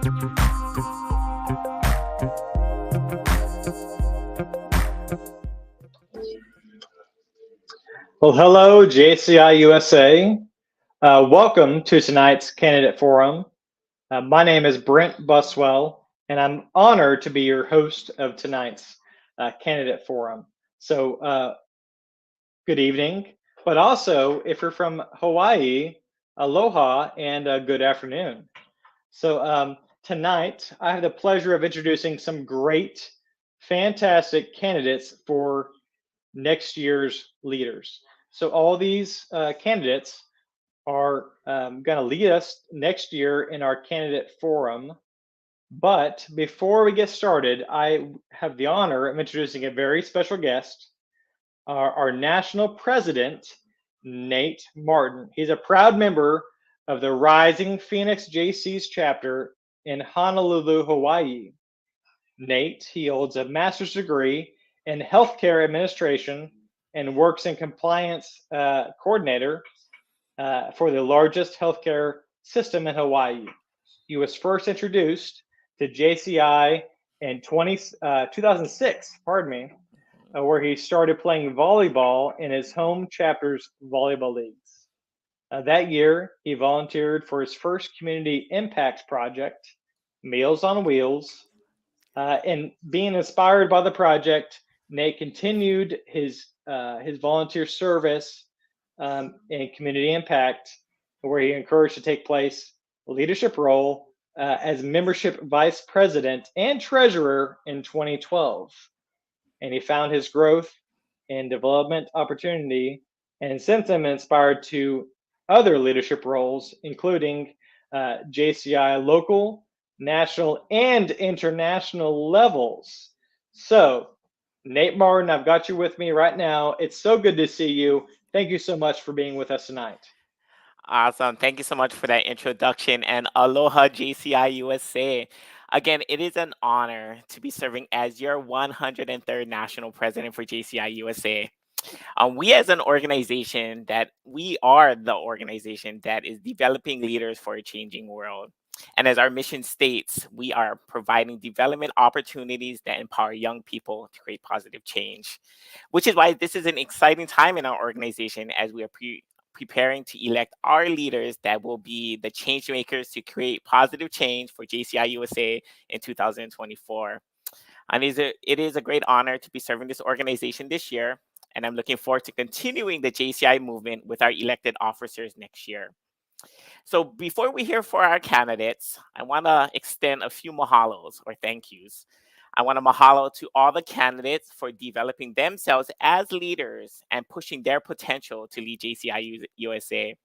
Well, hello, JCI USA. Welcome to tonight's Candidate Forum. My name is Brent Buswell, and I'm honored to be your host of tonight's Candidate Forum. So, good evening, but also if you're from Hawaii, aloha and good afternoon. So, tonight I have the pleasure of introducing some great, fantastic candidates for next year's leaders. So all these candidates are going to lead us next year in our candidate forum. But before we get started, I have the honor of introducing a very special guest, our national president, Nate Martin. He's a proud member of the Rising Phoenix JC's chapter in Honolulu, Hawaii. Nate, he holds a master's degree in healthcare administration and works in compliance coordinator for the largest healthcare system in Hawaii. He was first introduced to JCI in 2006, where he started playing volleyball in his home chapter's volleyball leagues. That year, he volunteered for his first community impact project, Meals on Wheels. And being inspired by the project, Nate continued his volunteer service in community impact, where he encouraged to take place a leadership role as membership vice president and treasurer in 2012. And he found his growth and development opportunity, and since then inspired to other leadership roles, including JCI local, national, and international levels. So, Nate Martin, I've got you with me right now. It's so good to see you. Thank you so much for being with us tonight. Awesome. Thank you so much for that introduction and aloha JCI USA. Again, it is an honor to be serving as your 103rd national president for JCI USA. We as an organization we are the organization that is developing leaders for a changing world. And as our mission states, we are providing development opportunities that empower young people to create positive change, which is why this is an exciting time in our organization as we are preparing to elect our leaders that will be the change makers to create positive change for JCI USA in 2024. And it is a great honor to be serving this organization this year, and I'm looking forward to continuing the JCI movement with our elected officers next year. So before we hear for our candidates, I want to extend a few mahalos or thank yous. I want to mahalo to all the candidates for developing themselves as leaders and pushing their potential to lead JCI USA.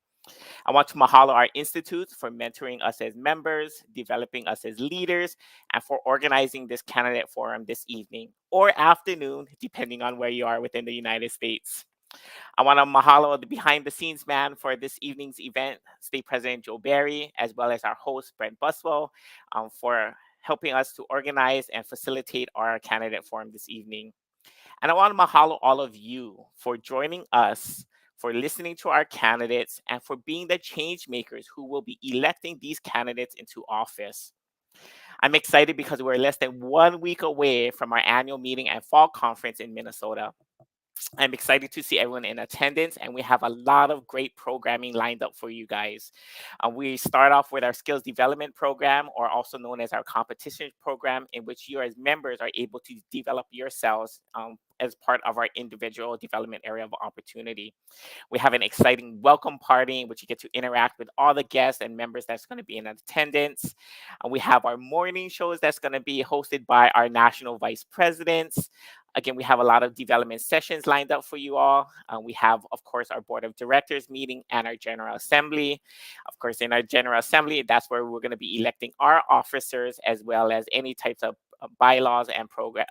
I want to mahalo our institutes for mentoring us as members, developing us as leaders, and for organizing this candidate forum this evening or afternoon, depending on where you are within the United States. I want to mahalo the behind the scenes man for this evening's event, State President Joe Barry, as well as our host, Brent Buswell, for helping us to organize and facilitate our candidate forum this evening. And I want to mahalo all of you for joining us, for listening to our candidates, and for being the change makers who will be electing these candidates into office. I'm excited because we're less than 1 week away from our annual meeting and fall conference in Minnesota. I'm excited to see everyone in attendance, and we have a lot of great programming lined up for you guys. We start off with our skills development program, or also known as our competition program, in which you as members are able to develop yourselves as part of our individual development area of opportunity. We have an exciting welcome party in which you get to interact with all the guests and members that's going to be in attendance. We have our morning shows that's going to be hosted by our national vice presidents. Again, we have a lot of development sessions lined up for you all. We have, of course, our board of directors meeting and our general assembly. Of course, in our general assembly, that's where we're going to be electing our officers, as well as any types of bylaws and program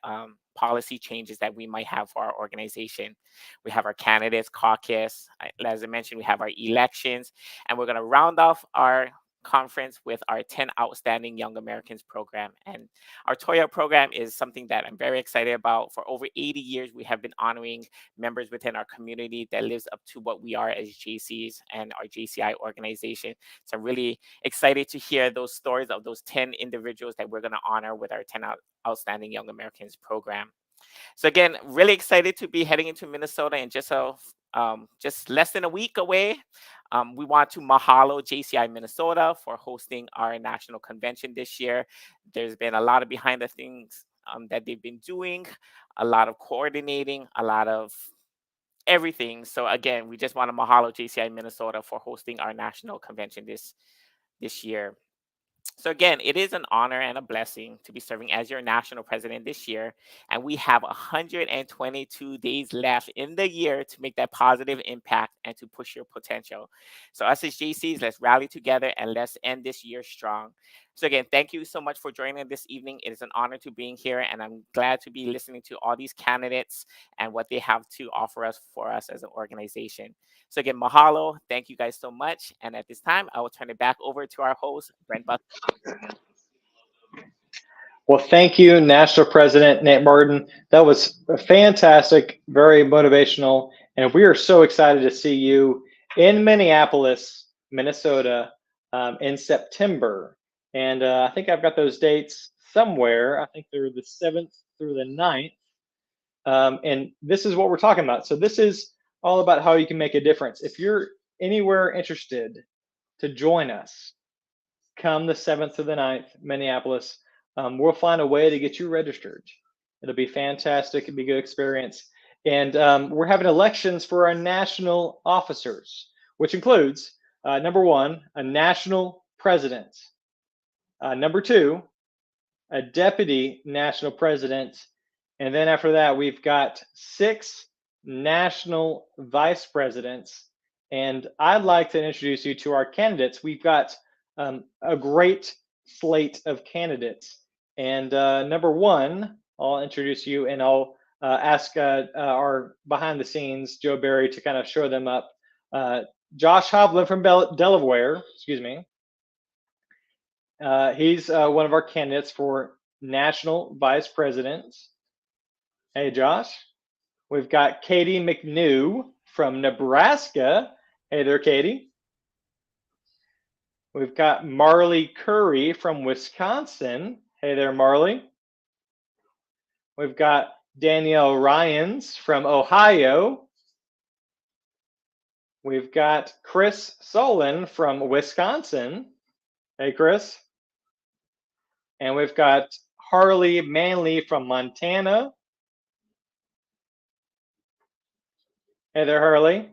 policy changes that we might have for our organization. We have our candidates caucus. As I mentioned, we have our elections, and we're going to round off our conference with our 10 Outstanding Young Americans program. And our TOYA program is something that I'm very excited about. For over 80 years, we have been honoring members within our community that lives up to what we are as JCs and our JCI organization. So I'm really excited to hear those stories of those 10 individuals that we're going to honor with our 10 Outstanding Young Americans program. So again, really excited to be heading into Minnesota in just less than a week away. We want to mahalo JCI Minnesota for hosting our national convention this year. There's been a lot of behind the scenes that they've been doing, a lot of coordinating, a lot of everything. So again, we just want to mahalo JCI Minnesota for hosting our national convention this year. So again, it is an honor and a blessing to be serving as your national president this year. And we have 122 days left in the year to make that positive impact and to push your potential. So us as JCs, let's rally together and let's end this year strong. So again, thank you so much for joining this evening. It is an honor to being here, and I'm glad to be listening to all these candidates and what they have to offer us for us as an organization. So again, mahalo. Thank you guys so much. And at this time, I will turn it back over to our host, Brent Buck. Well, thank you, National President Nate Martin. That was fantastic, very motivational, and we are so excited to see you in Minneapolis, Minnesota, in September. And I think I've got those dates somewhere. I think they're the 7th through the 9th. And this is what we're talking about. So this is all about how you can make a difference. If you're anywhere interested to join us, come the 7th to the 9th, Minneapolis. We'll find a way to get you registered. It'll be fantastic. It'll be a good experience. And we're having elections for our national officers, which includes number 1, a national president. Number 2, a deputy national president. And then after that, we've got 6 national vice presidents. And I'd like to introduce you to our candidates. We've got a great slate of candidates. And number 1, I'll introduce you, and I'll ask our behind the scenes, Joe Barry, to kind of show them up. Josh Hovland from Delaware, excuse me. He's one of our candidates for national vice president. Hey, Josh. We've got Katie McNew from Nebraska. Hey there, Katie. We've got Marley Curry from Wisconsin. Hey there, Marley. We've got Danielle Ryans from Ohio. We've got Chris Solon from Wisconsin. Hey, Chris. And we've got Harley Manley from Montana. Hey there, Harley.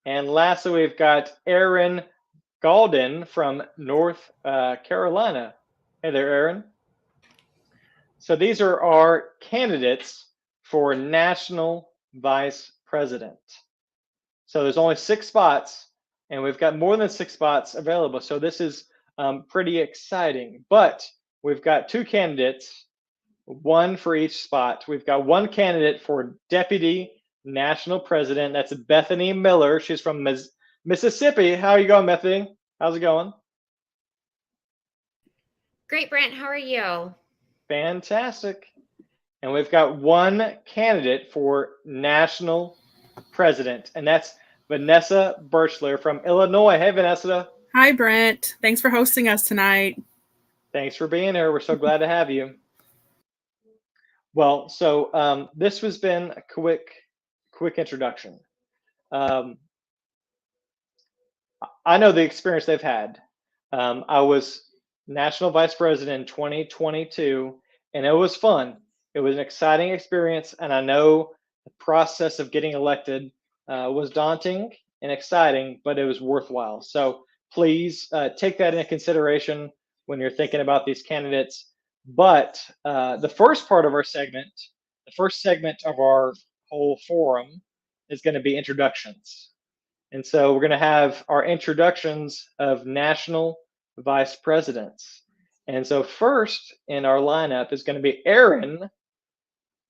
And lastly, we've got Aaron Galden from North Carolina. Hey there, Aaron. So these are our candidates for national vice president. So there's only 6 spots, and we've got more than 6 spots available. So this is pretty exciting. But we've got 2 candidates, 1 for each spot. We've got 1 candidate for deputy national president. That's Bethany Miller. She's from Mississippi. How are you going, Bethany? How's it going? Great, Brent. How are you? Fantastic. And we've got 1 candidate for national president, and that's Vanessa Birchler from Illinois. Hey, Vanessa. Hi, Brent. Thanks for hosting us tonight. Thanks for being here. We're so glad to have you. Well, so this has been a quick introduction. I know the experience they've had. I was national vice president in 2022, and it was fun. It was an exciting experience, and I know the process of getting elected was daunting and exciting, but it was worthwhile. So please take that into consideration when you're thinking about these candidates. But the first part of our segment, the first segment of our whole forum, is going to be introductions. And so we're going to have our introductions of national vice presidents. And so first in our lineup is going to be Aaron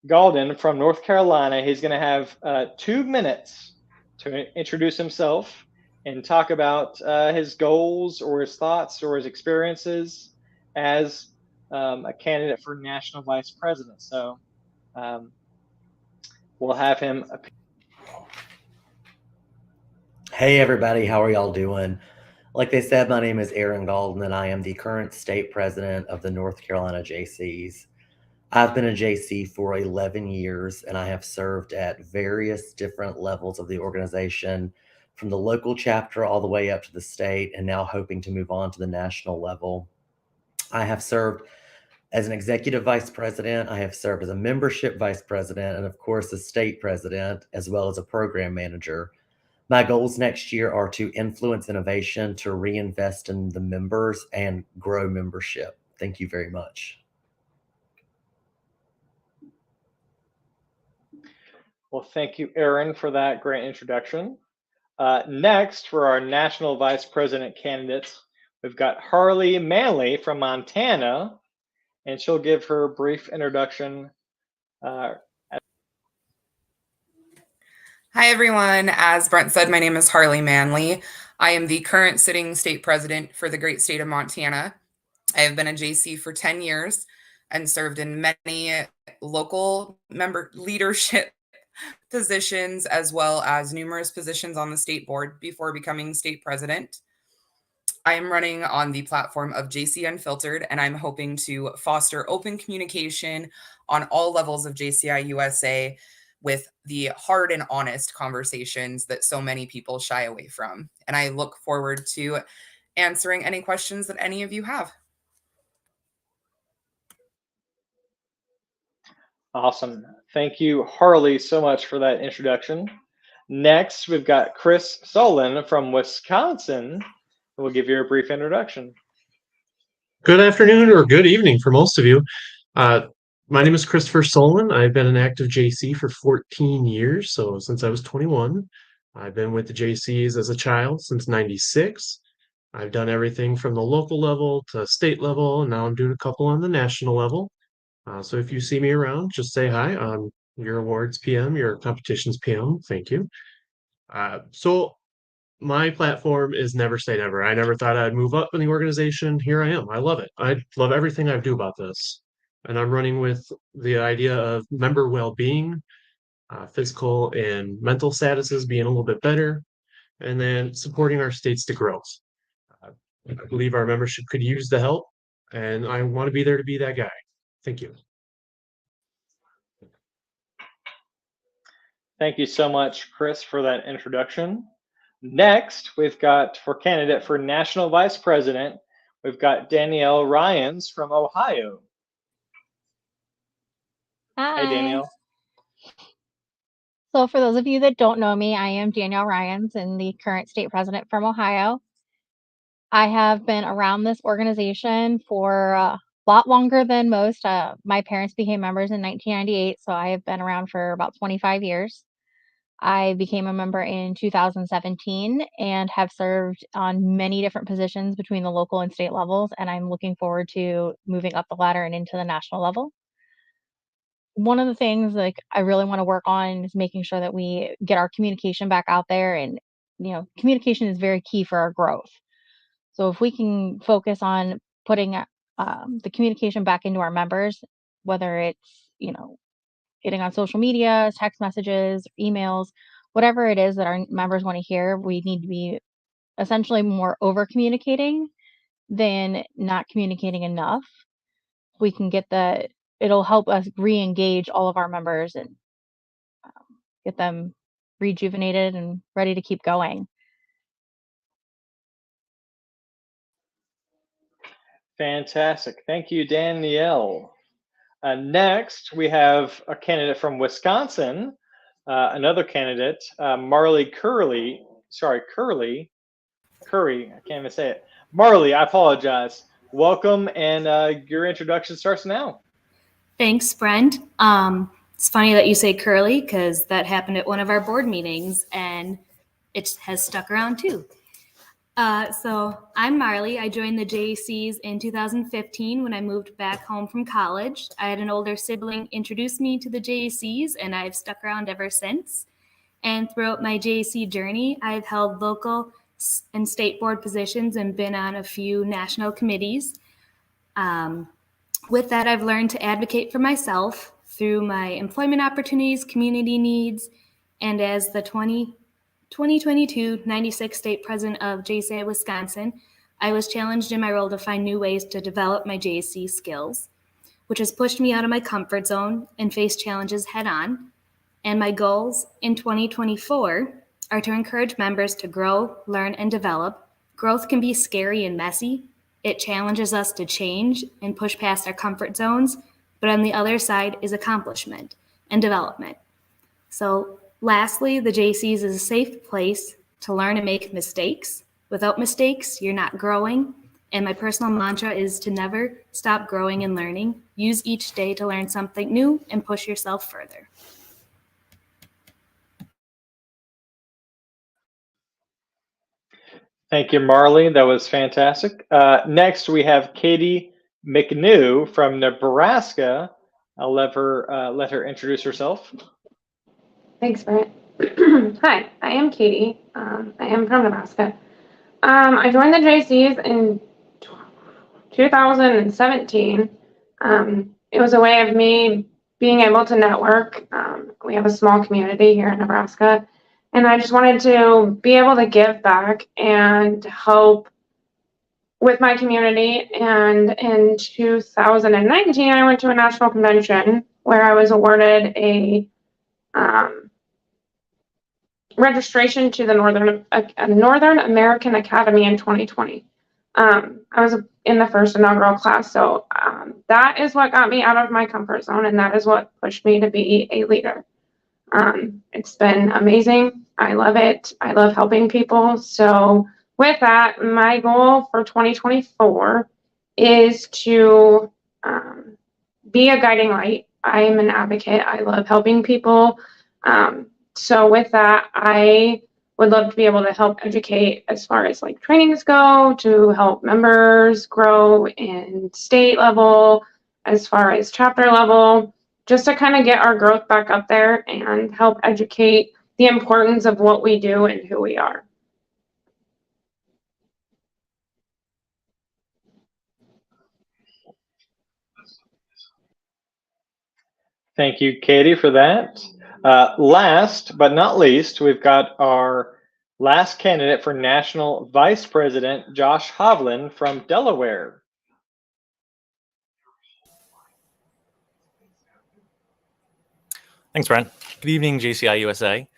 Galden from North Carolina. He's going to have 2 minutes to introduce himself. and talk about his goals or his thoughts or his experiences as a candidate for national vice president. So we'll have him. Hey everybody, how are y'all doing? Like they said, my name is Aaron Golden and I am the current state president of the North Carolina JCs. I've been a JC for 11 years and I have served at various different levels of the organization, from the local chapter all the way up to the state, and now hoping to move on to the national level. I have served as an executive vice president, I have served as a membership vice president, and of course, a state president, as well as a program manager. My goals next year are to influence innovation, to reinvest in the members, and grow membership. Thank you very much. Well, thank you, Aaron, for that great introduction. Next, for our national vice president candidates, we've got Harley Manley from Montana, and she'll give her brief introduction. Hi, everyone. As Brent said, my name is Harley Manley. I am the current sitting state president for the great state of Montana. I have been a JC for 10 years and served in many local member leadership positions, as well as numerous positions on the state board before becoming state president. I am running on the platform of JC Unfiltered, and I'm hoping to foster open communication on all levels of JCI USA with the hard and honest conversations that so many people shy away from. And I look forward to answering any questions that any of you have. Awesome. Thank you, Harley, so much for that introduction. Next, we've got Chris Solon from Wisconsin, who will give you a brief introduction. Good afternoon or good evening for most of you. My name is Christopher Solon. I've been an active JC for 14 years, so since I was 21. I've been with the JCs as a child since '96. I've done everything from the local level to state level, and now I'm doing a couple on the national level. So if you see me around, just say hi. I'm your awards PM, your competitions PM. Thank you. So my platform is never say never. I never thought I'd move up in the organization. Here I am. I love it. I love everything I do about this. And I'm running with the idea of member well-being, physical and mental statuses being a little bit better, and then supporting our states to growth. I believe our membership could use the help, and I want to be there to be that guy. Thank you. Thank you so much, Chris, for that introduction. Next, we've got, for candidate for national vice president, we've got Danielle Ryans from Ohio. Hi. Hey, Danielle. So for those of you that don't know me, I am Danielle Ryans and the current state president from Ohio. I have been around this organization for a lot longer than most. My parents became members in 1998, so I have been around for about 25 years. I became a member in 2017 and have served on many different positions between the local and state levels, and I'm looking forward to moving up the ladder and into the national level. One of the things like I really want to work on is making sure that we get our communication back out there, and communication is very key for our growth. So if we can focus on putting the communication back into our members, whether it's getting on social media, text messages, emails, whatever it is that our members want to hear, we need to be essentially more over communicating than not communicating enough. We can get it'll help us re-engage all of our members and get them rejuvenated and ready to keep going. Fantastic. Thank you, Danielle. Next, we have a candidate from Wisconsin, another candidate, Marley Curry. I can't even say it. Marley, I apologize. Welcome, and your introduction starts now. Thanks, Brent. It's funny that you say Curly because that happened at one of our board meetings and it has stuck around too. So I'm Marley. I joined the JCs in 2015 when I moved back home from college. I had an older sibling introduce me to the JCs and I've stuck around ever since. And throughout my JC journey, I've held local and state board positions and been on a few national committees. With that, I've learned to advocate for myself through my employment opportunities, community needs, and as the 2022 96 state president of JCI Wisconsin, I was challenged in my role to find new ways to develop my JC skills, which has pushed me out of my comfort zone and face challenges head on. And my goals in 2024 are to encourage members to grow, learn, and develop. Growth can be scary and messy. It challenges us to change and push past our comfort zones, but on the other side is accomplishment and development. So lastly, the JCs is a safe place to learn and make mistakes. Without mistakes, you're not growing. And my personal mantra is to never stop growing and learning. Use each day to learn something new and push yourself further. Thank you, Marley. That was fantastic. Next, we have Katie McNew from Nebraska. I'll let her introduce herself. Thanks, Brent. Hi, I am Katie. I am from Nebraska. I joined the JCs in 2017. It was a way of me being able to network. We have a small community here in Nebraska, and I just wanted to be able to give back and help with my community. And in 2019, I went to a national convention where I was awarded a registration to the Northern American Academy in 2020. I was in the first inaugural class, so that is what got me out of my comfort zone, and that is what pushed me to be a leader. It's been amazing. I love it. I love helping people. So with that, my goal for 2024 is to be a guiding light. I am an advocate. I love helping people. So with that, I would love to be able to help educate as far as like trainings go, to help members grow in state level, as far as chapter level, just to kind of get our growth back up there and help educate the importance of what we do and who we are. Thank you, Katie, for that. Last but not least, we've got our last candidate for National Vice President, Josh Hovland from Delaware. Thanks, Brent. Good evening, JCI USA.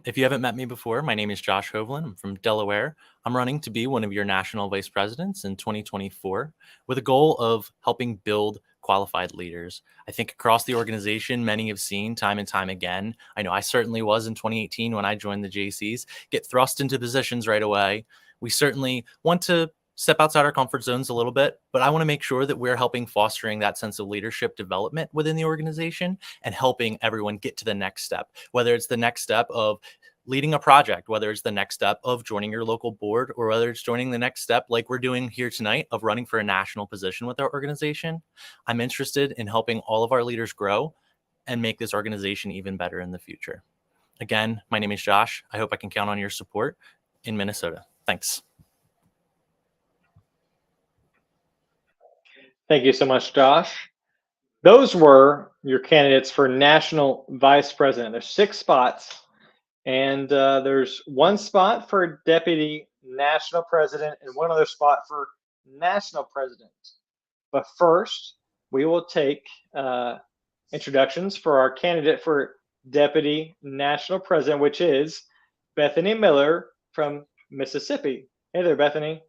If you haven't met me before, my name is Josh Hovland. I'm from Delaware. I'm running to be one of your national vice presidents in 2024 with a goal of helping build qualified leaders. I think across the organization, many have seen time and time again. I know I certainly was in 2018 when I joined the JCs, get thrust into positions right away. We certainly want to step outside our comfort zones a little bit, but I want to make sure that we're helping fostering that sense of leadership development within the organization and helping everyone get to the next step, whether it's the next step of leading a project, whether it's the next step of joining your local board, or whether it's joining the next step like we're doing here tonight of running for a national position with our organization. I'm interested in helping all of our leaders grow and make this organization even better in the future. Again, my name is Josh. I hope I can count on your support in Minnesota. Thanks. Thank you so much, Josh. Those were your candidates for National Vice President. There's 6 spots, and there's 1 spot for Deputy National President and 1 other spot for National President. But first, we will take introductions for our candidate for Deputy National President, which is Bethany Miller from Mississippi. Hey there, Bethany.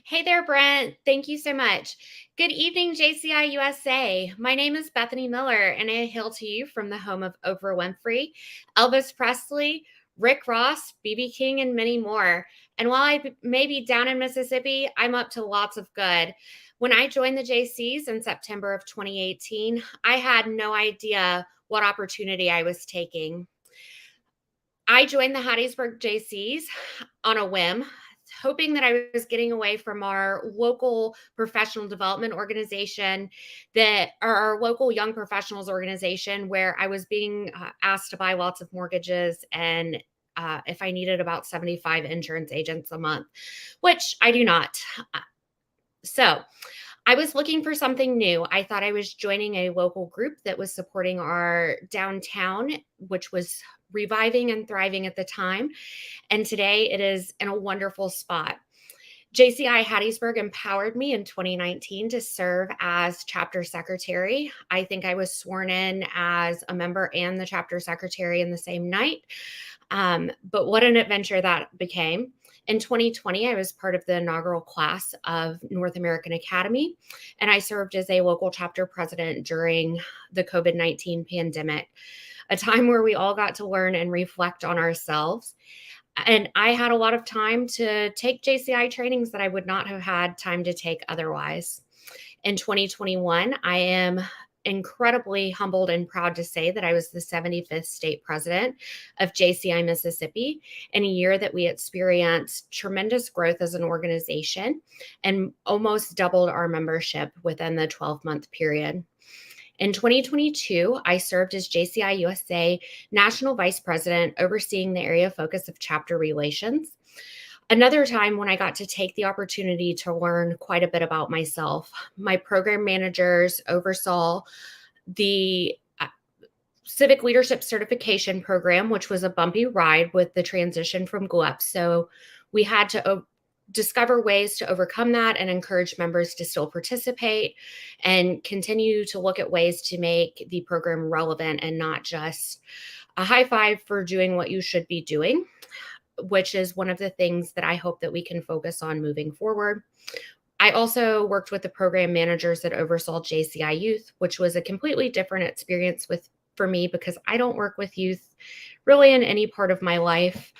Hey there, Brent. Thank you so much. Good evening, JCI USA. My name is Bethany Miller, and I hail to you from the home of Oprah Winfrey, Elvis Presley, Rick Ross, B.B. King, and many more. And while I may be down in Mississippi, I'm up to lots of good. When I joined the JCs in September of 2018, I had no idea what opportunity I was taking. I joined the Hattiesburg JCs on a whim, hoping that I was getting away from our local professional development organization, our local young professionals organization, where I was being asked to buy lots of mortgages and if I needed about 75 insurance agents a month, which I do not. So I was looking for something new. I thought I was joining a local group that was supporting our downtown, which was reviving and thriving at the time. And today it is in a wonderful spot. JCI Hattiesburg empowered me in 2019 to serve as chapter secretary. I think I was sworn in as a member and the chapter secretary in the same night. But what an adventure that became. In 2020, I was part of the inaugural class of North American Academy, and I served as a local chapter president during the COVID-19 pandemic, a time where we all got to learn and reflect on ourselves. And I had a lot of time to take JCI trainings that I would not have had time to take otherwise. In 2021, I am incredibly humbled and proud to say that I was the 75th state president of JCI Mississippi in a year that we experienced tremendous growth as an organization and almost doubled our membership within the 12-month period. In 2022, I served as JCI USA National Vice President, overseeing the area of focus of chapter relations. Another time when I got to take the opportunity to learn quite a bit about myself. My program managers oversaw the Civic Leadership Certification Program, which was a bumpy ride with the transition from GLEP. So we had to discover ways to overcome that and encourage members to still participate and continue to look at ways to make the program relevant and not just a high five for doing what you should be doing, which is one of the things that I hope that we can focus on moving forward. I also worked with the program managers that oversaw JCI Youth, which was a completely different experience for me because I don't work with youth really in any part of my life.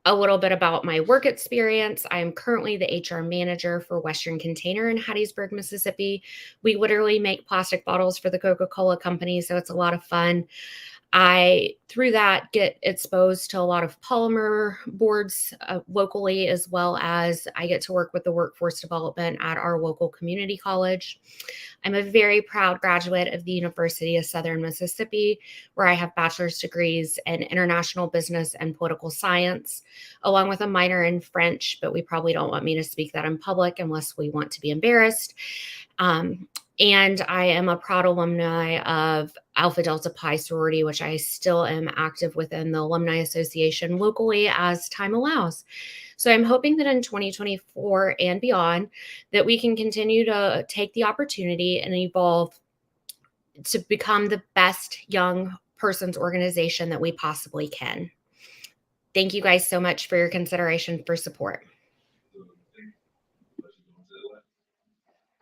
A little bit about my work experience. I am currently the HR manager for Western Container in Hattiesburg, Mississippi. We literally make plastic bottles for the Coca-Cola company, so it's a lot of fun. I, through that, get exposed to a lot of polymer boards locally, as well as I get to work with the workforce development at our local community college. I'm a very proud graduate of the University of Southern Mississippi, where I have bachelor's degrees in international business and political science, along with a minor in French, but we probably don't want me to speak that in public unless we want to be embarrassed. And I am a proud alumni of Alpha Delta Pi sorority, which I still am active within the Alumni Association locally as time allows. So I'm hoping that in 2024 and beyond, that we can continue to take the opportunity and evolve to become the best young person's organization that we possibly can. Thank you guys so much for your consideration for support.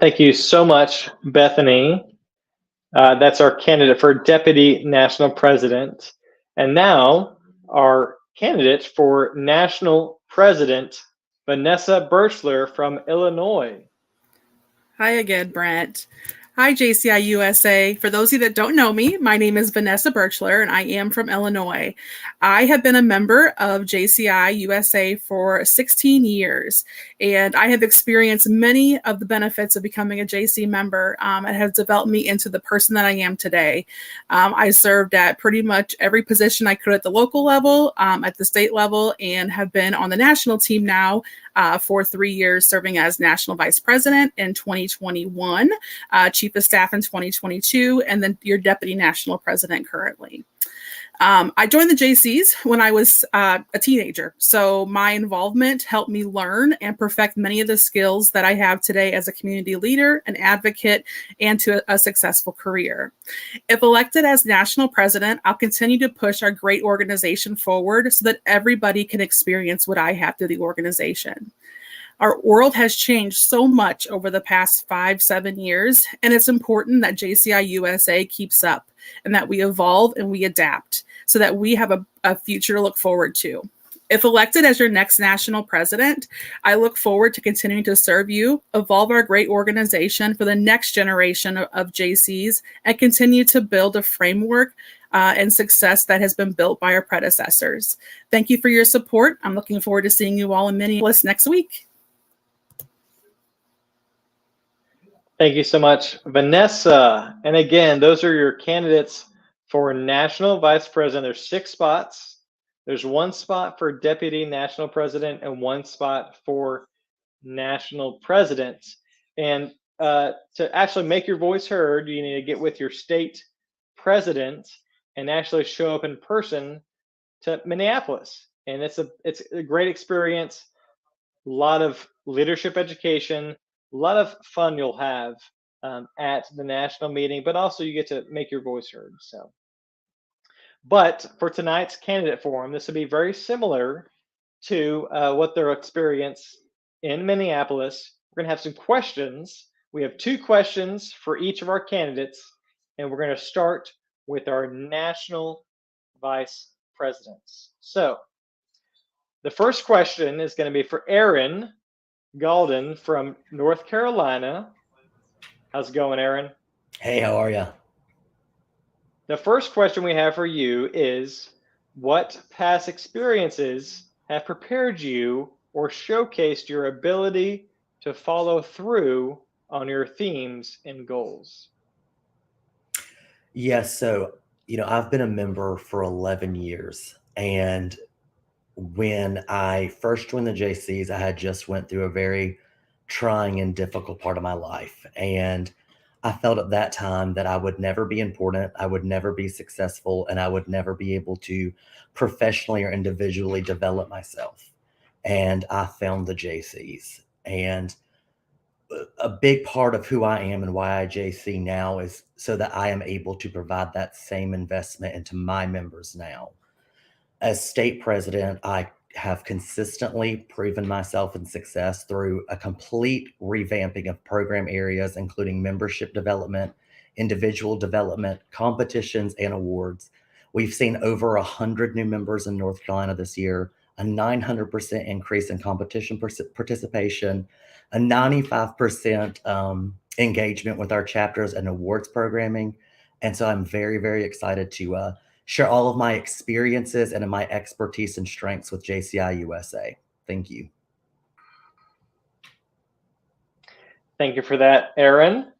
Thank you so much, Bethany. That's our candidate for Deputy National President. And now our candidate for National President, Vanessa Birchler from Illinois. Hi again, Brent. Hi, JCI USA. For those of you that don't know me, my name is Vanessa Birchler, and I am from Illinois. I have been a member of JCI USA for 16 years, and I have experienced many of the benefits of becoming a JC member. It has developed me into the person that I am today. I served at pretty much every position I could at the local level, at the state level, and have been on the national team now for 3 years, serving as National Vice President in 2021, Chief of Staff in 2022, and then your Deputy National President currently. I joined the JCs when I was a teenager, so my involvement helped me learn and perfect many of the skills that I have today as a community leader, an advocate, and to a successful career. If elected as national president, I'll continue to push our great organization forward so that everybody can experience what I have through the organization. Our world has changed so much over the past 5-7 years, and it's important that JCI USA keeps up and that we evolve and we adapt so that we have a future to look forward to. If elected as your next national president, I look forward to continuing to serve you, evolve our great organization for the next generation of JCs, and continue to build a framework and success that has been built by our predecessors. Thank you for your support. I'm looking forward to seeing you all in Minneapolis next week. Thank you so much, Vanessa. And again, those are your candidates for National Vice President. There's 6 spots. There's one spot for deputy national president and one spot for national president. And to actually make your voice heard, you need to get with your state president and actually show up in person to Minneapolis. And it's a great experience. A lot of leadership education, a lot of fun you'll have at the national meeting, but also you get to make your voice heard. So, but for tonight's candidate forum, this will be very similar to what their experience in Minneapolis. We're going to have some questions. We have 2 questions for each of our candidates, and we're going to start with our national vice presidents. So the first question is going to be for Aaron Galden from North Carolina. How's it going, Aaron? Hey, how are you? The first question we have for you is, what past experiences have prepared you or showcased your ability to follow through on your themes and goals? Yes, so, I've been a member for 11 years, and when I first joined the JCs, I had just went through a very trying and difficult part of my life, and I felt at that time that I would never be important, I would never be successful, and I would never be able to professionally or individually develop myself. And I found the JCs. And a big part of who I am and why I JC now is so that I am able to provide that same investment into my members now. As state president, I have consistently proven myself in success through a complete revamping of program areas, including membership development, individual development, competitions, and awards. We've seen over 100 new members in North Carolina this year, a 900% increase in competition participation, a 95% engagement with our chapters and awards programming. And so I'm very, very excited to share all of my experiences and my expertise and strengths with JCI USA. Thank you. Thank you for that, Aaron.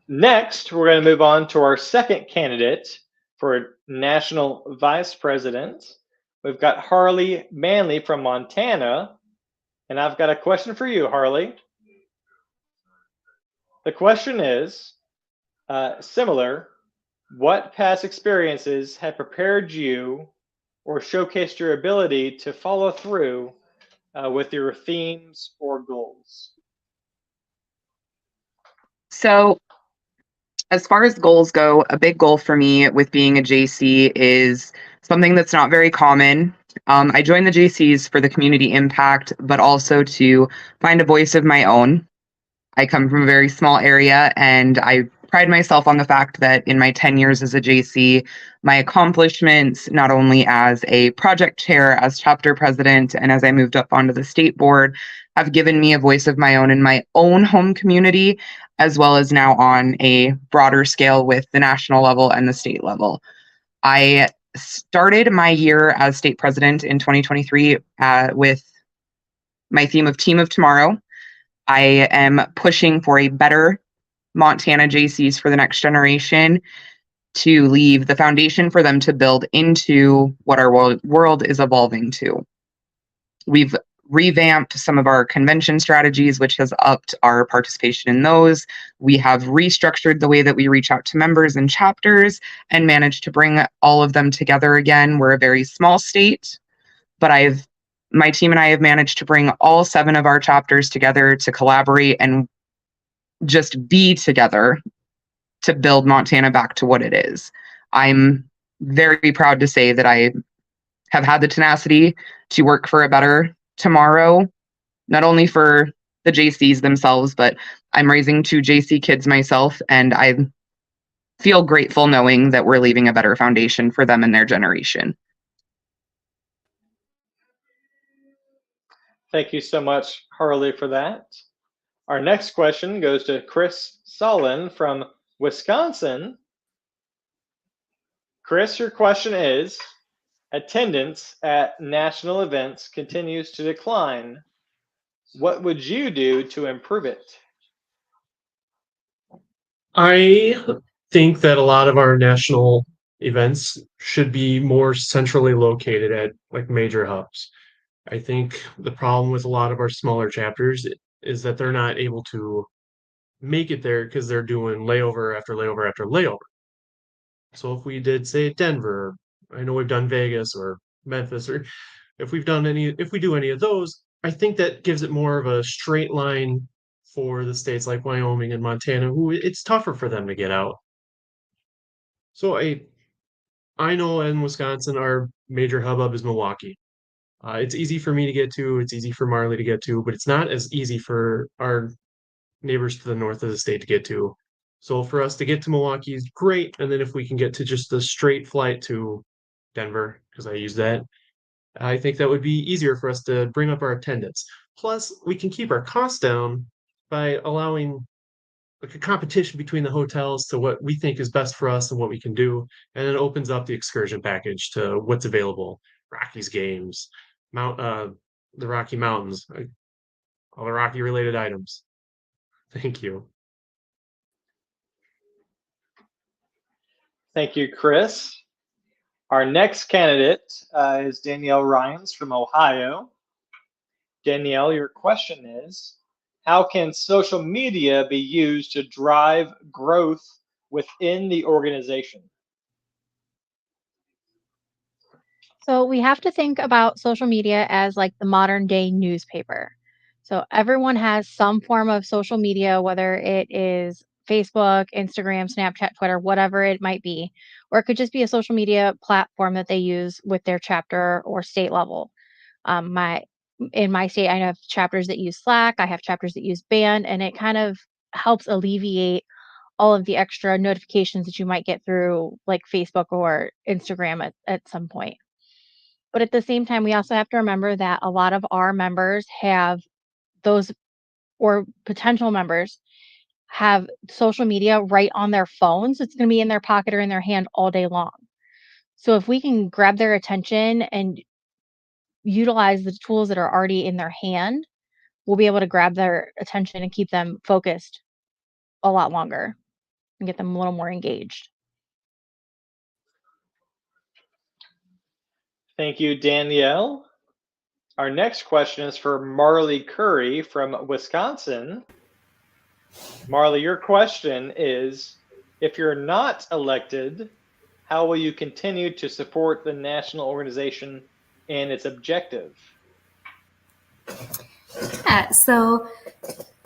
Next, we're going to move on to our second candidate for national vice president. We've got Harley Manley from Montana, and I've got a question for you, Harley. The question is similar. What past experiences have prepared you or showcased your ability to follow through with your themes or goals? So, as far as goals go, a big goal for me with being a JC is something that's not very common. I joined the JCs for the community impact, but also to find a voice of my own. I come from a very small area, and I pride myself on the fact that in my 10 years as a JC, my accomplishments, not only as a project chair, as chapter president, and as I moved up onto the state board, have given me a voice of my own in my own home community, as well as now on a broader scale with the national level and the state level. I started my year as state president in 2023 with my theme of Team of Tomorrow. I am pushing for a better Montana JCs for the next generation, to leave the foundation for them to build into what our world is evolving to. We've revamped some of our convention strategies, which has upped our participation in those. We have restructured the way that we reach out to members and chapters and managed to bring all of them together again. We're a very small state, but my team and I have managed to bring all 7 of our chapters together to collaborate and just be together to build Montana back to what it is. I'm very proud to say that I have had the tenacity to work for a better tomorrow, not only for the JCs themselves, but I'm raising 2 JC kids myself, and I feel grateful knowing that we're leaving a better foundation for them and their generation. Thank you so much, Harley, for that. Our next question goes to Chris Sullen from Wisconsin. Chris, your question is, attendance at national events continues to decline. What would you do to improve it? I think that a lot of our national events should be more centrally located at like major hubs. I think the problem with a lot of our smaller chapters is that they're not able to make it there because they're doing layover after layover after layover. So if we did, say, Denver, I know we've done Vegas or Memphis, or if we do any of those, I think that gives it more of a straight line for the states like Wyoming and Montana, who it's tougher for them to get out. So I know in Wisconsin, our major hubbub is Milwaukee. It's easy for me to get to, it's easy for Marley to get to, but it's not as easy for our neighbors to the north of the state to get to. So for us to get to Milwaukee is great. And then if we can get to just the straight flight to Denver, because I use that, I think that would be easier for us to bring up our attendance. Plus, we can keep our costs down by allowing like a competition between the hotels to what we think is best for us and what we can do. And it opens up the excursion package to what's available. Rockies games, the Rocky Mountains, all the Rocky related items. Thank you. Thank you, Chris. Our next candidate is Danielle Ryans from Ohio. Danielle, your question is, how can social media be used to drive growth within the organization? So we have to think about social media as like the modern day newspaper. So everyone has some form of social media, whether it is Facebook, Instagram, Snapchat, Twitter, whatever it might be, or it could just be a social media platform that they use with their chapter or state level. In my state, I have chapters that use Slack, I have chapters that use Band, and it kind of helps alleviate all of the extra notifications that you might get through like Facebook or Instagram at some point. But at the same time, we also have to remember that a lot of our members have those, or potential members have social media right on their phones. It's going to be in their pocket or in their hand all day long. So if we can grab their attention and utilize the tools that are already in their hand, we'll be able to grab their attention and keep them focused a lot longer and get them a little more engaged. Thank you, Danielle. Our next question is for Marley Curry from Wisconsin. Marley, your question is, if you're not elected, how will you continue to support the national organization and its objective? Yeah, so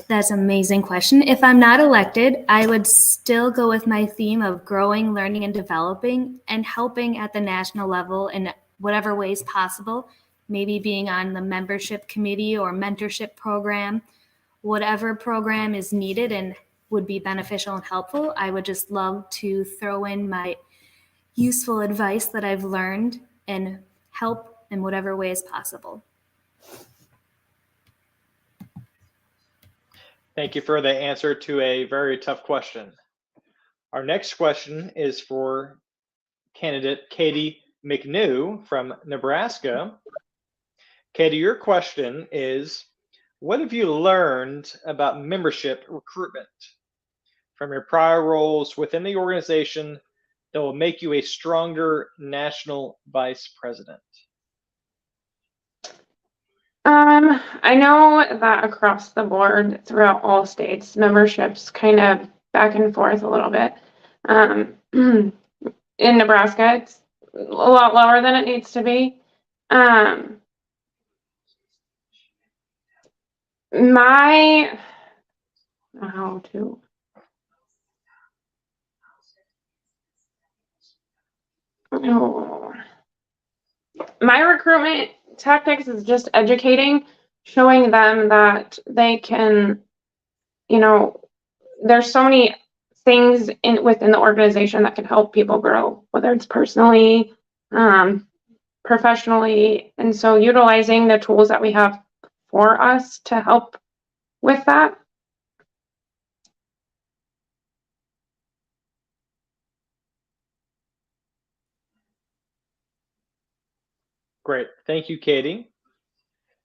that's an amazing question. If I'm not elected, I would still go with my theme of growing, learning, and developing, and helping at the national level in whatever ways possible, maybe being on the membership committee or mentorship program, whatever program is needed and would be beneficial and helpful. I would just love to throw in my useful advice that I've learned and help in whatever way is possible. Thank you for the answer to a very tough question. Our next question is for candidate Katie McNew from Nebraska. Katie, your question is, what have you learned about membership recruitment from your prior roles within the organization that will make you a stronger national vice president? I know that across the board throughout all states, membership's kind of back and forth a little bit. In Nebraska, it's a lot lower than it needs to be. My recruitment tactics is just educating, showing them that they can, there's so many things within the organization that can help people grow, whether it's personally, professionally, and so utilizing the tools that we have for us to help with that. Great. Thank you, Katie.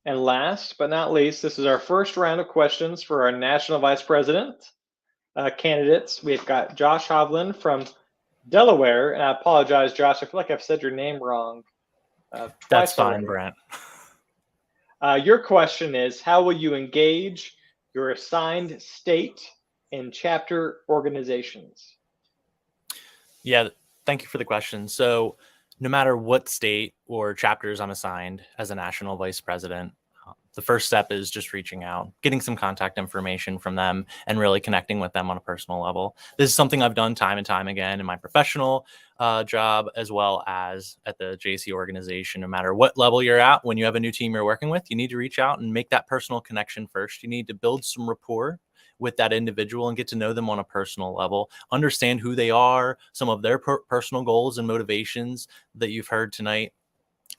And last but not least, this is our first round of questions for our national vice president candidates. We've got Josh Hovland from Delaware. And I apologize, Josh. I feel like I've said your name wrong twice. That's fine, already. Brent. Your question is, how will you engage your assigned state and chapter organizations? Yeah, thank you for the question. So no matter what state or chapters I'm assigned as a national vice president, the first step is just reaching out, getting some contact information from them, and really connecting with them on a personal level. This is something I've done time and time again in my professional job, as well as at the JC organization. No matter what level you're at, when you have a new team you're working with, you need to reach out and make that personal connection first. You need to build some rapport with that individual and get to know them on a personal level, understand who they are, some of their personal goals and motivations that you've heard tonight,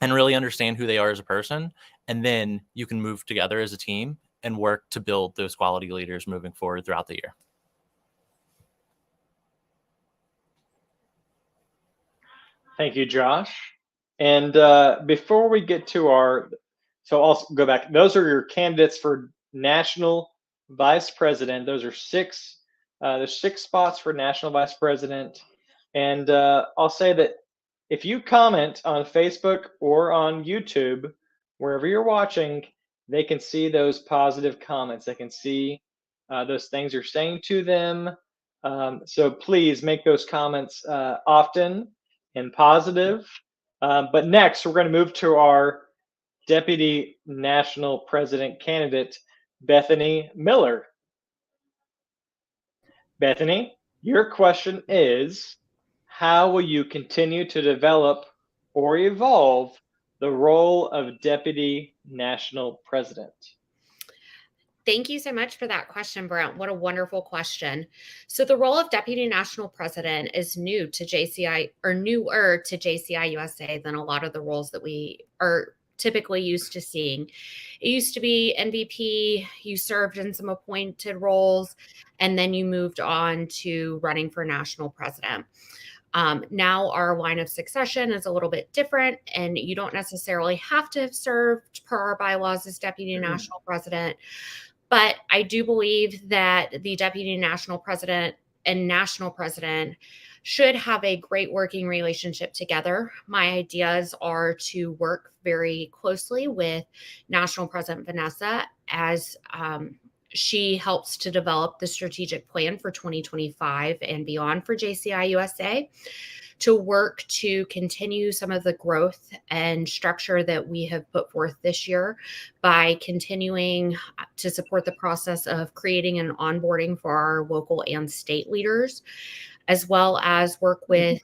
and really understand who they are as a person. And then you can move together as a team and work to build those quality leaders moving forward throughout the year. Thank you, Josh. And before we get to so I'll go back. Those are your candidates for national vice president. Those are six. There's 6 spots for national vice president. And I'll say that if you comment on Facebook or on YouTube, wherever you're watching, they can see those positive comments. They can see those things you're saying to them. So please make those comments often and positive. But next, we're going to move to our Deputy National President candidate, Bethany Miller. Bethany, your question is, how will you continue to develop or evolve the role of Deputy National President? Thank you so much for that question, Brent. What a wonderful question. So the role of Deputy National President is new to JCI, or newer to JCI USA than a lot of the roles that we are typically used to seeing. It used to be NVP, you served in some appointed roles, and then you moved on to running for national president. Now our line of succession is a little bit different, and you don't necessarily have to have served per our bylaws as Deputy National President. But I do believe that the Deputy National President and National President should have a great working relationship together. My ideas are to work very closely with National President Vanessa as she helps to develop the strategic plan for 2025 and beyond for JCI USA, to work to continue some of the growth and structure that we have put forth this year by continuing to support the process of creating an onboarding for our local and state leaders, as well as work with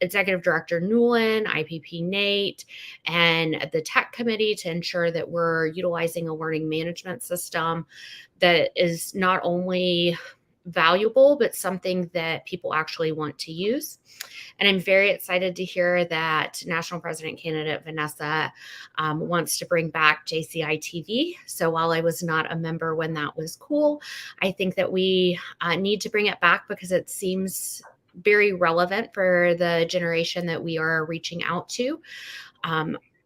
Executive Director Newland, IPP Nate, and the tech committee to ensure that we're utilizing a learning management system that is not only valuable, but something that people actually want to use. And I'm very excited to hear that National President candidate Vanessa wants to bring back JCI TV. So while I was not a member when that was cool, I think that we need to bring it back because it seems very relevant for the generation that we are reaching out to.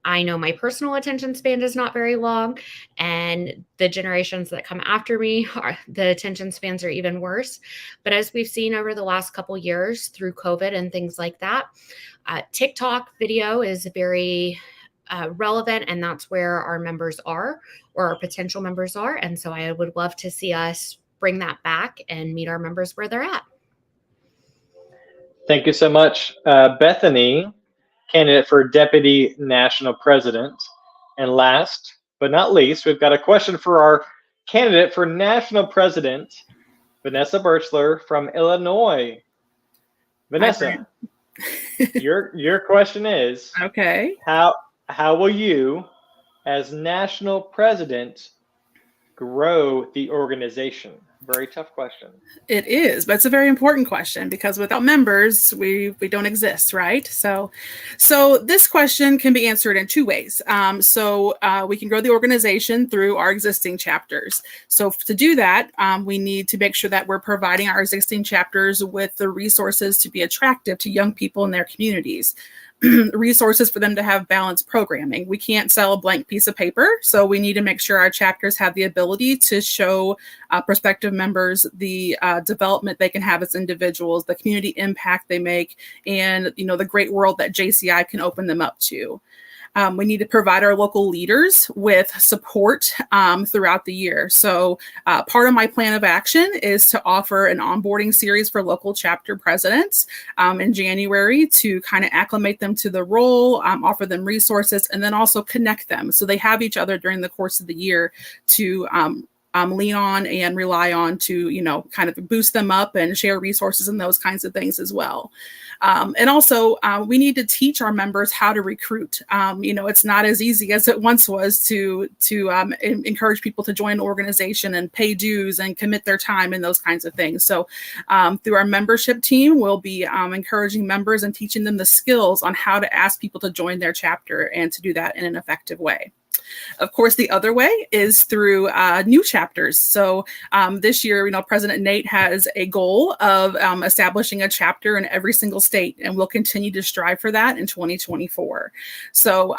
I know my personal attention span is not very long, and the generations that come after me, the attention spans are even worse. But as we've seen over the last couple of years through COVID and things like that, TikTok video is very relevant, and that's where our members are, or our potential members are. And so I would love to see us bring that back and meet our members where they're at. Thank you so much, Bethany, candidate for Deputy National President. And last but not least, we've got a question for our candidate for National President, Vanessa Birchler from Illinois. Vanessa, your question is, okay, how will you, as National President, grow the organization? Very tough question. It is, but it's a very important question because without members, we don't exist, right? So this question can be answered in 2 ways. We can grow the organization through our existing chapters. So to do that, we need to make sure that we're providing our existing chapters with the resources to be attractive to young people in their communities. resources for them to have balanced programming. We can't sell a blank piece of paper, so we need to make sure our chapters have the ability to show prospective members the development they can have as individuals, the community impact they make, and the great world that JCI can open them up to. We need to provide our local leaders with support throughout the year. So part of my plan of action is to offer an onboarding series for local chapter presidents in January to kind of acclimate them to the role, offer them resources, and then also connect them so they have each other during the course of the year to lean on and rely on to, kind of boost them up and share resources and those kinds of things as well. And also, we need to teach our members how to recruit. It's not as easy as it once was to encourage people to join an organization and pay dues and commit their time and those kinds of things. So through our membership team, we'll be encouraging members and teaching them the skills on how to ask people to join their chapter and to do that in an effective way. Of course, the other way is through new chapters. So this year, President Nate has a goal of establishing a chapter in every single state, and we'll continue to strive for that in 2024. So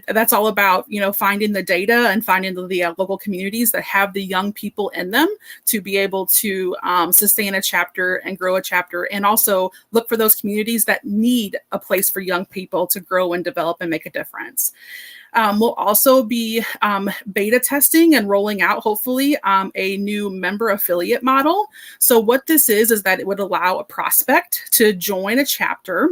that's all about, finding the data and finding the local communities that have the young people in them to be able to sustain a chapter and grow a chapter, and also look for those communities that need a place for young people to grow and develop and make a difference. We'll also be beta testing and rolling out, hopefully, a new member affiliate model. So what this is that it would allow a prospect to join a chapter,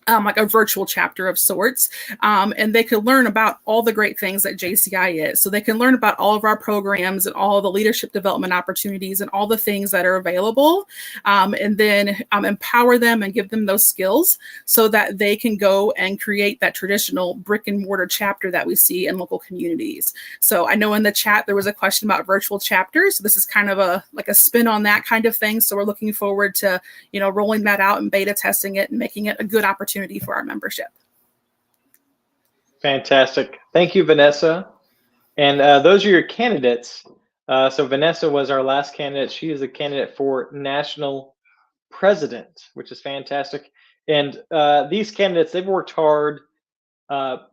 like a virtual chapter of sorts, and they could learn about all the great things that JCI is. So they can learn about all of our programs and all the leadership development opportunities and all the things that are available, and then empower them and give them those skills so that they can go and create that traditional brick and mortar chapter that we see in local communities. So I know in the chat there was a question about virtual chapters. This is kind of a spin on that kind of thing. So we're looking forward to rolling that out and beta testing it and making it a good opportunity for our membership. Fantastic. Thank you, Vanessa. And those are your candidates. So Vanessa was our last candidate. She is a candidate for national president, which is fantastic. And these candidates, they've worked hard.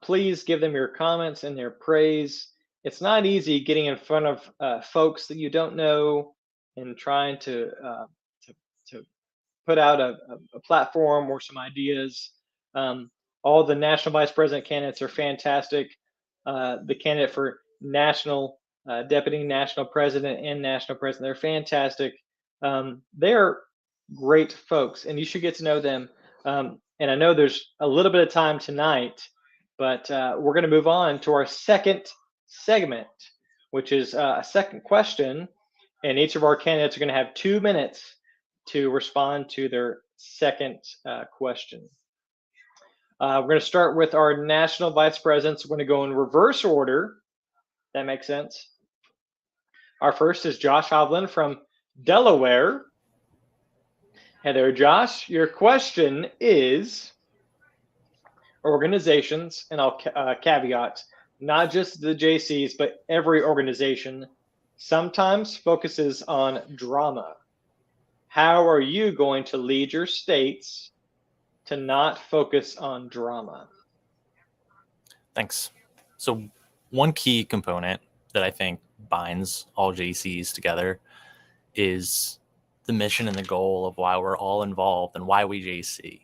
Please give them your comments and their praise. It's not easy getting in front of folks that you don't know and trying to put out a platform or some ideas. All the national vice president candidates are fantastic. The candidate for national deputy national president and national president, they're fantastic. They're great folks, and you should get to know them. And I know there's a little bit of time tonight, but we're going to move on to our second segment, which is a second question. And each of our candidates are going to have 2 minutes to respond to their second question. We're going to start with our national vice presidents. We're going to go in reverse order. That makes sense. Our first is Josh Hovland from Delaware. Hey there, Josh. Your question is organizations, and I'll caveat, not just the JCs, but every organization sometimes focuses on drama. How are you going to lead your states to not focus on drama? Thanks. So one key component that I think binds all JCs together is the mission and the goal of why we're all involved and why we JC.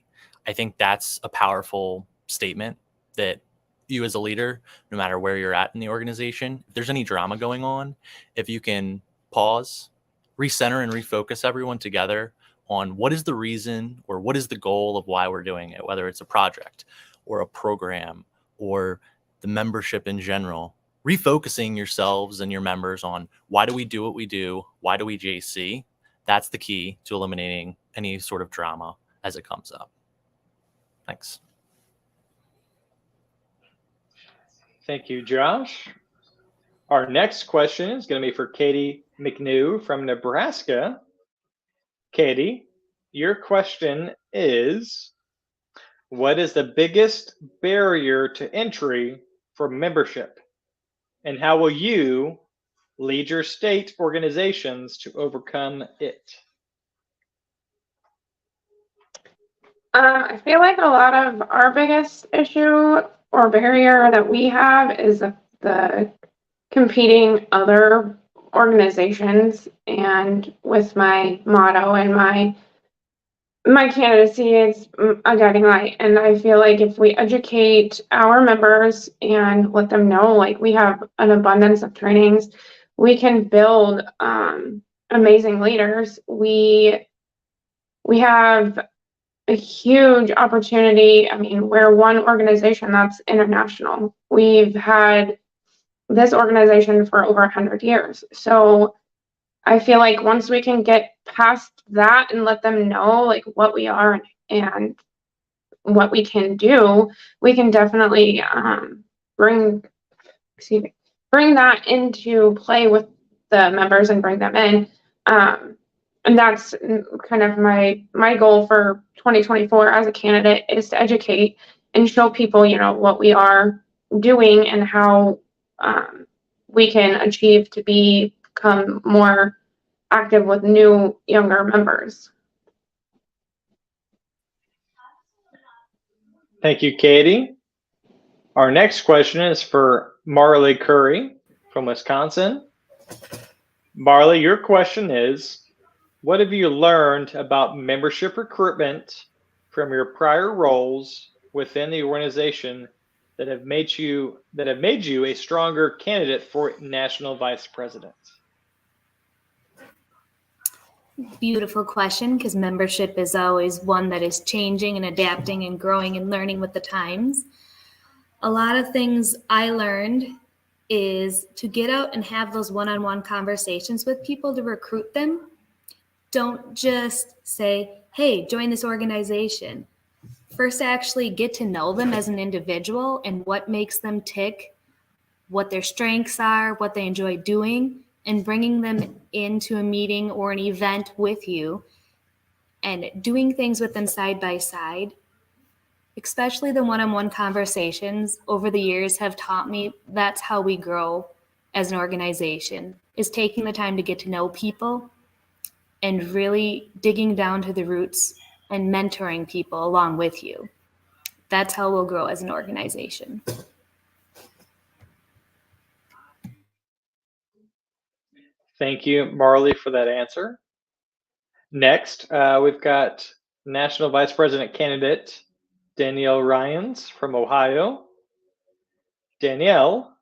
I think that's a powerful statement that you as a leader, no matter where you're at in the organization, if there's any drama going on, if you can pause, recenter and refocus everyone together on what is the reason or what is the goal of why we're doing it, whether it's a project or a program or the membership in general, refocusing yourselves and your members on why do we do what we do? Why do we JC? That's the key to eliminating any sort of drama as it comes up. Thanks. Thank you, Josh. Our next question is going to be for Katie McNew from Nebraska. Katie, your question is, what is the biggest barrier to entry for membership? And how will you lead your state organizations to overcome it? I feel like a lot of our biggest issue or barrier that we have is the competing other organizations. And with my motto and my candidacy is a guiding light. And I feel like if we educate our members and let them know, like, we have an abundance of trainings, we can build amazing leaders. We have a huge opportunity. I mean, we're one organization that's international. We've had this organization for over 100 years. So I feel like once we can get past that and let them know like what we are and what we can do, we can definitely bring bring that into play with the members and bring them in. And that's kind of my goal for 2024 as a candidate, is to educate and show people, you know, what we are doing and how we can achieve to become more active with new, younger members. Thank you, Katie. Our next question is for Marley Curry from Wisconsin. Marley, your question is, what have you learned about membership recruitment from your prior roles within the organization that have made you a stronger candidate for national vice president? Beautiful question, because membership is always one that is changing and adapting and growing and learning with the times. A lot of things I learned is to get out and have those one-on-one conversations with people to recruit them. Don't just say, hey, join this organization. First, actually get to know them as an individual and what makes them tick, what their strengths are, what they enjoy doing, and bringing them into a meeting or an event with you and doing things with them side by side. Especially the one-on-one conversations over the years have taught me that's how we grow as an organization, is taking the time to get to know people and really digging down to the roots and mentoring people along with you. That's how we'll grow as an organization. Thank you, Marley, for that answer. Next, we've got National Vice President candidate Danielle Ryans from Ohio. Danielle,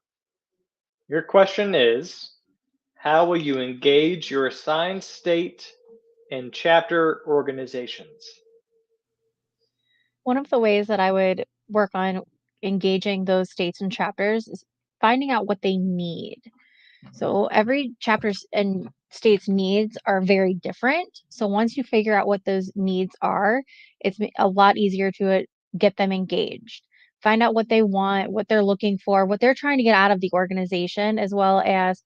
your question is, how will you engage your assigned state and chapter organizations? One of the ways that I would work on engaging those states and chapters is finding out what they need. So every chapter's and state's needs are very different. So once you figure out what those needs are, it's a lot easier to get them engaged. Find out what they want, what they're looking for, what they're trying to get out of the organization, as well as,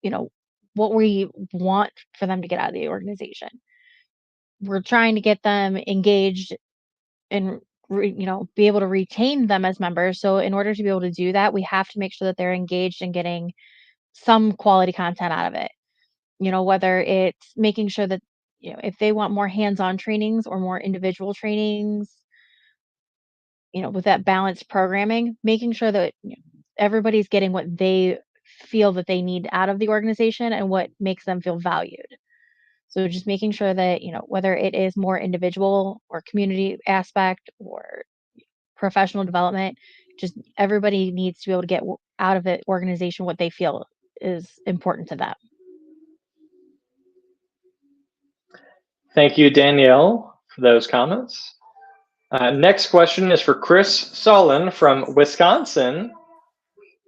you know, what we want for them to get out of the organization. We're trying to get them engaged and be able to retain them as members. So in order to be able to do that, we have to make sure that they're engaged and getting some quality content out of it. Whether it's making sure that, if they want more hands-on trainings or more individual trainings, with that balanced programming, making sure that everybody's getting what they feel that they need out of the organization and what makes them feel valued. So just making sure that, whether it is more individual or community aspect or professional development, just everybody needs to be able to get out of the organization what they feel is important to them. Thank you, Danielle, for those comments. Next question is for Chris Solon from Wisconsin.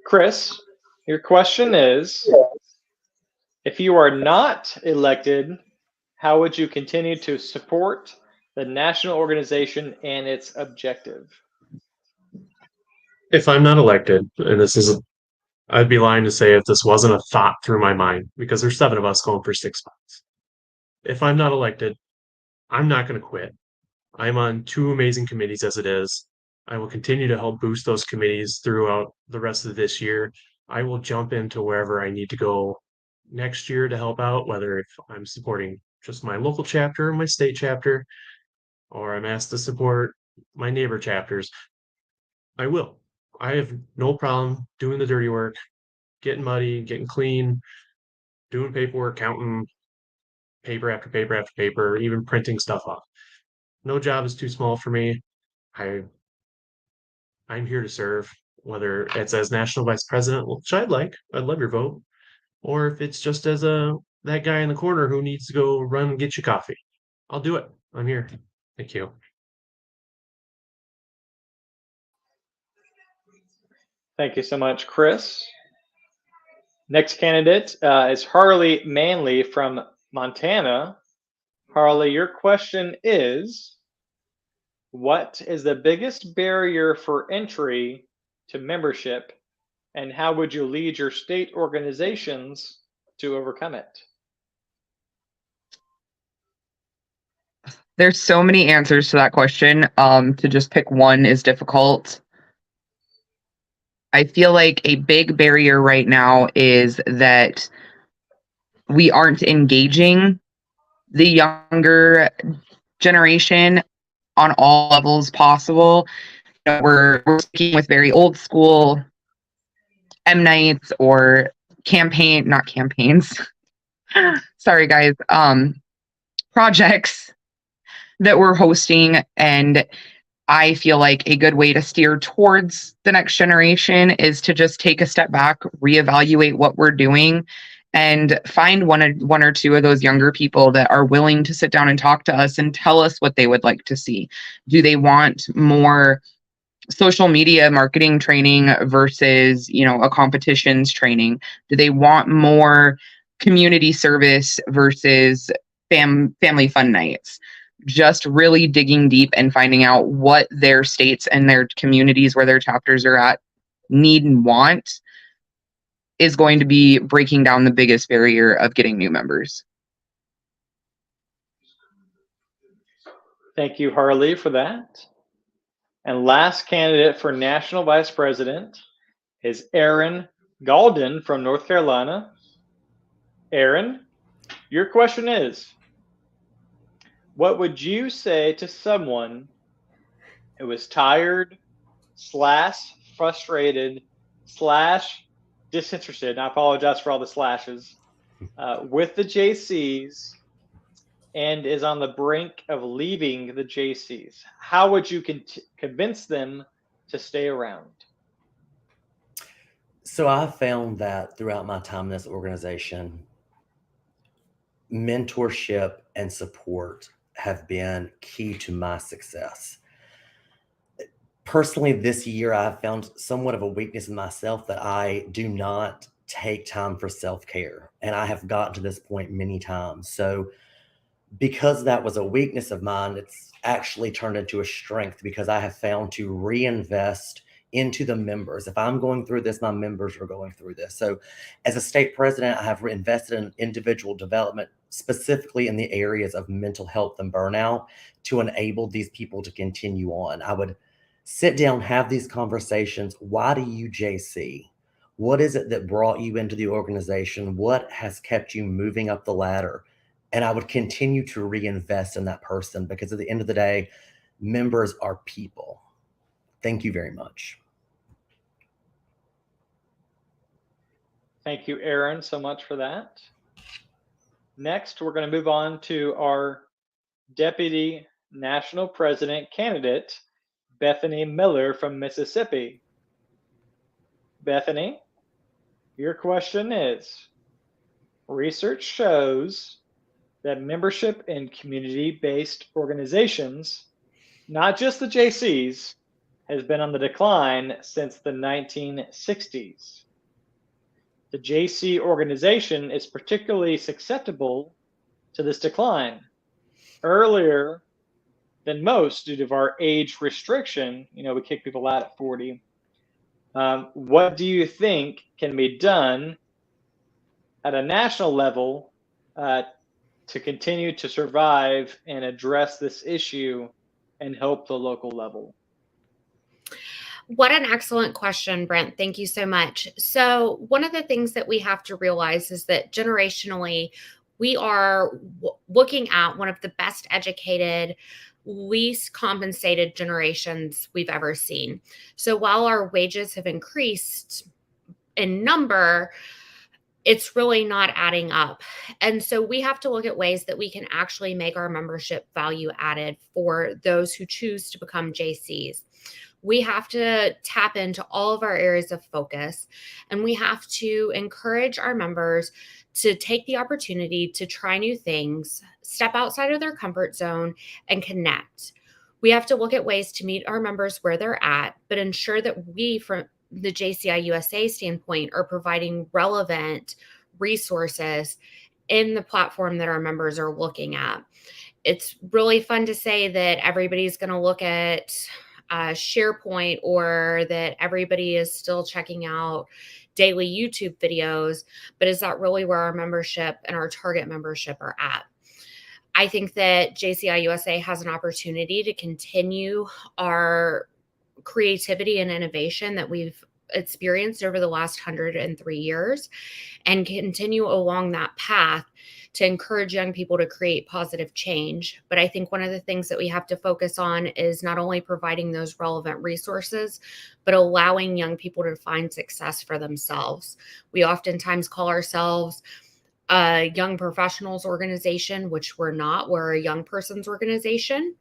Chris, your question is, if you are not elected, how would you continue to support the national organization and its objective? If I'm not elected, and I'd be lying to say if this wasn't a thought through my mind, because there's 7 of us going for 6 spots. If I'm not elected, I'm not going to quit. I'm on 2 amazing committees as it is. I will continue to help boost those committees throughout the rest of this year. I will jump into wherever I need to go next year to help out, whether if I'm supporting just my local chapter or my state chapter. or I'm asked to support my neighbor chapters, I will. I have no problem doing the dirty work, getting muddy, getting clean, doing paperwork, counting paper after paper after paper, even printing stuff off. No job is too small for me. I'm here to serve, whether it's as national vice president, which I'd love your vote, or if it's just as that guy in the corner who needs to go run and get you coffee. I'll do it. I'm here. Thank you. Thank you so much, Chris. Next candidate is Harley Manley from Montana. Harley, your question is, what is the biggest barrier for entry to membership, and how would you lead your state organizations to overcome it? There's so many answers to that question. To just pick one is difficult. I feel like a big barrier right now is that we aren't engaging the younger generation on all levels possible. You know, we're speaking with very old school M nights or not campaigns. Sorry guys. Projects that we're hosting, and I feel like a good way to steer towards the next generation is to just take a step back, reevaluate what we're doing, and find one or two of those younger people that are willing to sit down and talk to us and tell us what they would like to see. Do they want more social media marketing training versus, a competitions training? Do they want more community service versus family fun nights? Just really digging deep and finding out what their states and their communities where their chapters are at need and want is going to be breaking down the biggest barrier of getting new members. Thank you, Harley, for that. And last candidate for national vice president is Aaron Galden from North Carolina. Aaron, your question is, what would you say to someone who is tired / frustrated / disinterested, and I apologize for all the slashes, with the JCs and is on the brink of leaving the JCs? How would you convince them to stay around? So I found that throughout my time in this organization, mentorship and support have been key to my success. Personally, this year, I've found somewhat of a weakness in myself that I do not take time for self-care. And I have gotten to this point many times. So because that was a weakness of mine, it's actually turned into a strength because I have found to reinvest into the members. If I'm going through this, my members are going through this. So as a state president, I have invested in individual development, specifically in the areas of mental health and burnout, to enable these people to continue on. I would sit down, have these conversations. Why do you JC? What is it that brought you into the organization? What has kept you moving up the ladder? And I would continue to reinvest in that person because at the end of the day, members are people. Thank you very much. Thank you, Aaron, so much for that. Next, we're going to move on to our Deputy National President candidate, Bethany Miller from Mississippi. Bethany, your question is, research shows that membership in community-based organizations, not just the JCs, has been on the decline since the 1960s. The JC organization is particularly susceptible to this decline. Earlier than most due to our age restriction, we kick people out at 40. What do you think can be done at a national level to continue to survive and address this issue and help the local level? What an excellent question, Brent. Thank you so much. So one of the things that we have to realize is that generationally, we are looking at one of the best educated, least compensated generations we've ever seen. So while our wages have increased in number, it's really not adding up. And so we have to look at ways that we can actually make our membership value added for those who choose to become JCs. We have to tap into all of our areas of focus, and we have to encourage our members to take the opportunity to try new things, step outside of their comfort zone, and connect. We have to look at ways to meet our members where they're at, but ensure that we, from the JCI USA standpoint, are providing relevant resources in the platform that our members are looking at. It's really fun to say that everybody's going to look at SharePoint, or that everybody is still checking out daily YouTube videos, but is that really where our membership and our target membership are at? I think that JCI USA has an opportunity to continue our creativity and innovation that we've experienced over the last 103 years and continue along that path to encourage young people to create positive change. But I think one of the things that we have to focus on is not only providing those relevant resources, but allowing young people to find success for themselves. We oftentimes call ourselves a young professionals organization, which we're not. We're a young person's organization.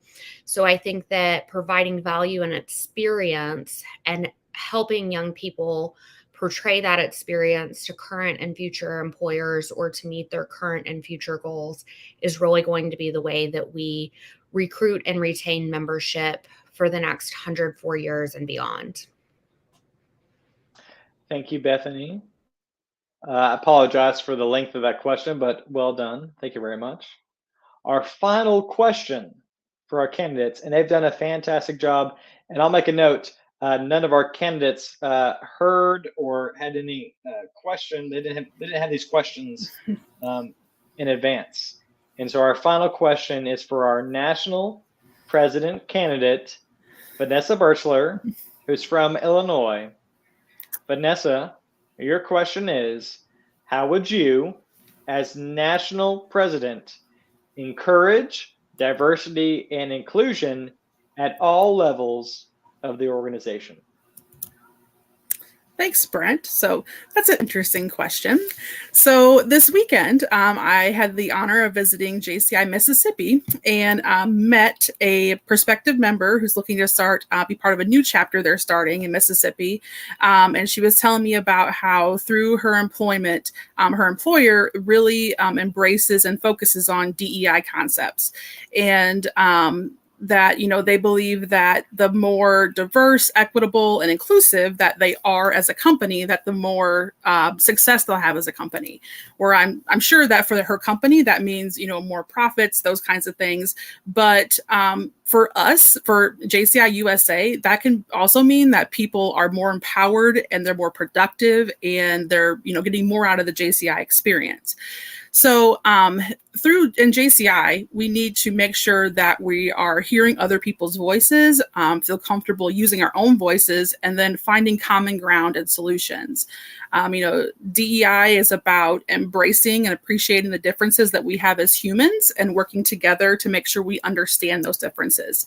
So I think that providing value and experience and helping young people portray that experience to current and future employers, or to meet their current and future goals, is really going to be the way that we recruit and retain membership for the next 104 years and beyond. Thank you, Bethany. I apologize for the length of that question, but well done. Thank you very much. Our final question for our candidates, and they've done a fantastic job. And I'll make a note, none of our candidates heard or had any question. They didn't have these questions in advance. And so our final question is for our national president candidate, Vanessa Birchler, who's from Illinois. Vanessa, your question is, how would you, as national president, encourage diversity and inclusion at all levels of the organization? Thanks, Brent. So that's an interesting question. So this weekend, I had the honor of visiting JCI Mississippi and met a prospective member who's looking to be part of a new chapter they're starting in Mississippi. And she was telling me about how through her employment, her employer really embraces and focuses on DEI concepts. And that, they believe that the more diverse, equitable, and inclusive that they are as a company, that the more success they'll have as a company. Where I'm sure that for her company, that means, more profits, those kinds of things. But for us, for JCI USA, that can also mean that people are more empowered and they're more productive and they're, getting more out of the JCI experience. So in JCI, we need to make sure that we are hearing other people's voices, feel comfortable using our own voices, and then finding common ground and solutions. DEI is about embracing and appreciating the differences that we have as humans and working together to make sure we understand those differences.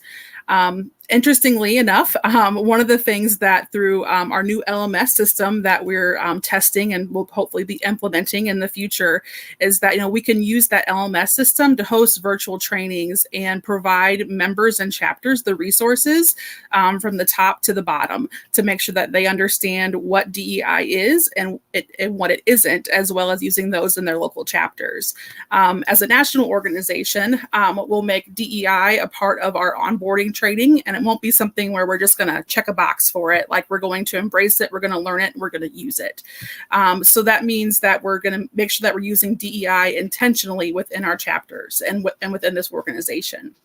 Interestingly enough, one of the things that through our new LMS system that we're testing and will hopefully be implementing in the future is that, we can use that LMS system to host virtual trainings and provide members and chapters the resources from the top to the bottom to make sure that they understand what DEI is and what it isn't, as well as using those in their local chapters. As a national organization, we'll make DEI a part of our onboarding training, and it won't be something where we're just going to check a box for it. Like, we're going to embrace it, we're going to learn it, and we're going to use it. So that means that we're going to make sure that we're using DEI intentionally within our chapters and within this organization.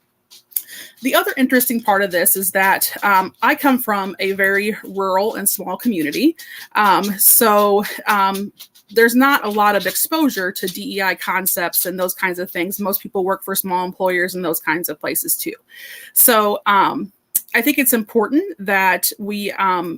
The other interesting part of this is that I come from a very rural and small community. There's not a lot of exposure to DEI concepts and those kinds of things. Most people work for small employers and those kinds of places too. So I think it's important that we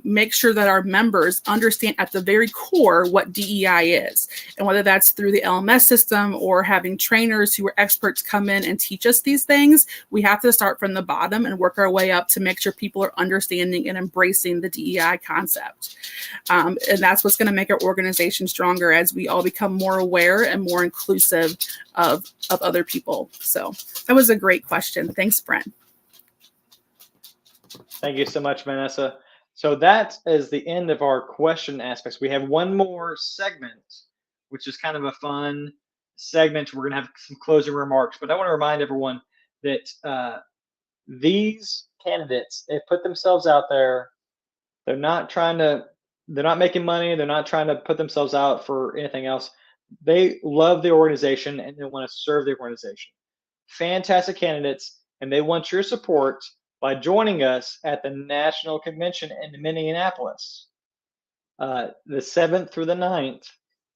make sure that our members understand at the very core what DEI is. And whether that's through the LMS system or having trainers who are experts come in and teach us these things, we have to start from the bottom and work our way up to make sure people are understanding and embracing the DEI concept. And that's what's going to make our organization stronger as we all become more aware and more inclusive of other people. So that was a great question. Thanks, Brent. Thank you so much, Vanessa. So that is the end of our question aspects. We have one more segment, which is kind of a fun segment. We're going to have some closing remarks, but I want to remind everyone that these candidates, they put themselves out there. They're not making money. They're not trying to put themselves out for anything else. They love the organization and they want to serve the organization. Fantastic candidates, and they want your support by joining us at the National Convention in Minneapolis, the 7th through the 9th.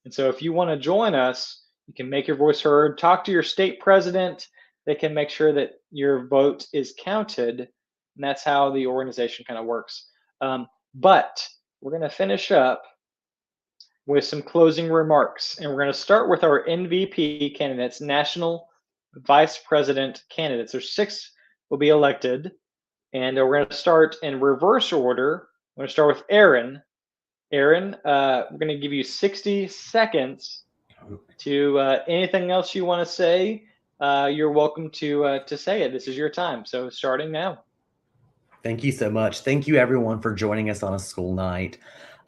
And so if you want to join us, you can make your voice heard, talk to your state president. They can make sure that your vote is counted. And that's how the organization kind of works. But we're going to finish up with some closing remarks. And we're going to start with our NVP candidates, National Vice President candidates. There's 6 will be elected. And we're going to start in reverse order. I'm going to start with Aaron. Aaron, we're going to give you 60 seconds to anything else you want to say. You're welcome to say it. This is your time. So starting now. Thank you so much. Thank you, everyone, for joining us on a school night.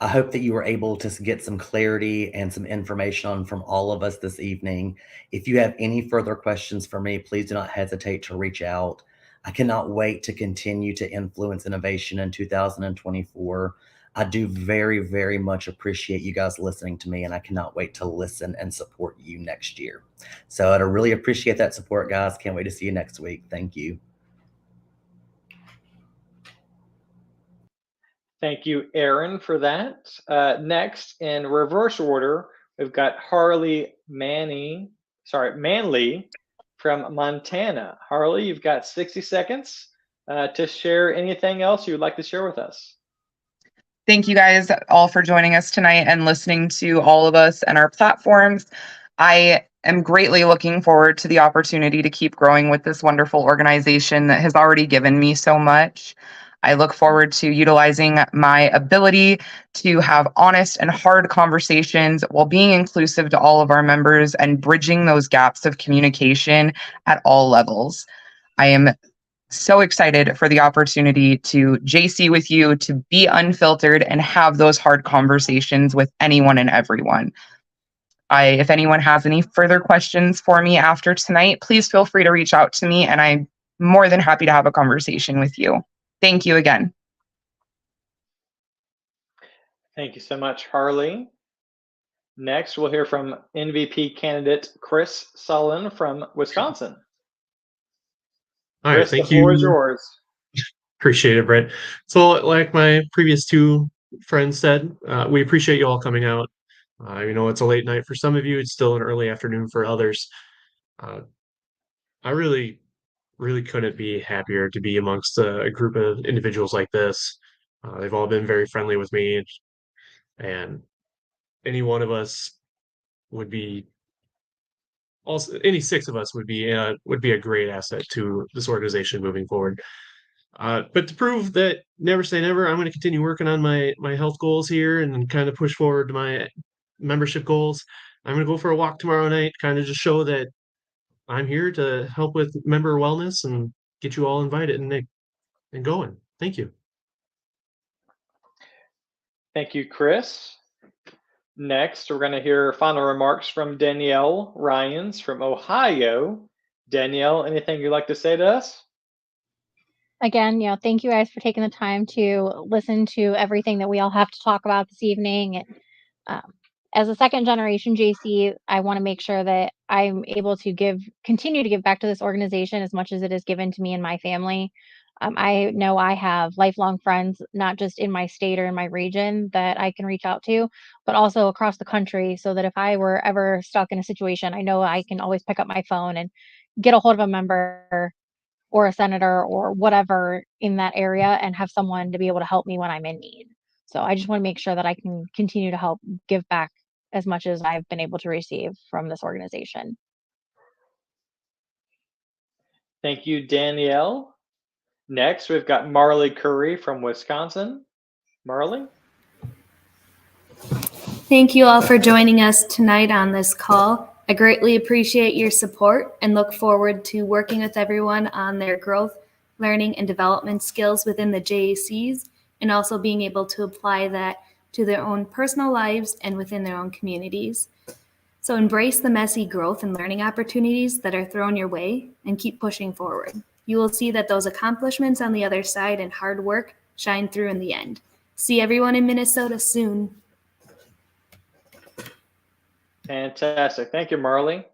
I hope that you were able to get some clarity and some information from all of us this evening. If you have any further questions for me, please do not hesitate to reach out. I cannot wait to continue to influence innovation in 2024. I do very, very much appreciate you guys listening to me, and I cannot wait to listen and support you next year. So I'd really appreciate that support, guys. Can't wait to see you next week. Thank you. Thank you, Aaron, for that. Next, in reverse order, we've got Harley Manley from Montana. Harley, you've got 60 seconds to share anything else you would like to share with us. Thank you guys all for joining us tonight and listening to all of us and our platforms. I am greatly looking forward to the opportunity to keep growing with this wonderful organization that has already given me so much. I look forward to utilizing my ability to have honest and hard conversations while being inclusive to all of our members and bridging those gaps of communication at all levels. I am so excited for the opportunity to JC with you, to be unfiltered and have those hard conversations with anyone and everyone. If anyone has any further questions for me after tonight, please feel free to reach out to me, and I'm more than happy to have a conversation with you. Thank you again. Thank you so much, Harley. Next, we'll hear from NVP candidate Chris Sullen from Wisconsin. All right, Chris, thank the you. floor is yours. Appreciate it, Brent. So like my previous 2 friends said, we appreciate you all coming out. It's a late night for some of you. It's still an early afternoon for others. I really couldn't be happier to be amongst a group of individuals like this. They've all been very friendly with me, and any one of us would be also, any 6 of us would be a great asset to this organization moving forward. But to prove that never say never, I'm going to continue working on my health goals here and kind of push forward to my membership goals. I'm going to go for a walk tomorrow night, kind of just show that I'm here to help with member wellness and get you all invited and going. Thank you. Thank you, Chris. Next, we're going to hear final remarks from Danielle Ryans from Ohio. Danielle, anything you'd like to say to us? Again, thank you guys for taking the time to listen to everything that we all have to talk about this evening. As a second generation JC, I want to make sure that I'm able to continue to give back to this organization as much as it has given to me and my family. I know I have lifelong friends, not just in my state or in my region that I can reach out to, but also across the country, so that if I were ever stuck in a situation, I know I can always pick up my phone and get a hold of a member or a senator or whatever in that area and have someone to be able to help me when I'm in need. So I just want to make sure that I can continue to help give back as much as I've been able to receive from this organization. Thank you, Danielle. Next, we've got Marley Curry from Wisconsin. Marley? Thank you all for joining us tonight on this call. I greatly appreciate your support and look forward to working with everyone on their growth, learning, and development skills within the JACs, and also being able to apply that to their own personal lives and within their own communities. So embrace the messy growth and learning opportunities that are thrown your way and keep pushing forward. You will see that those accomplishments on the other side and hard work shine through in the end. See everyone in Minnesota soon. Fantastic. Thank you, Marley.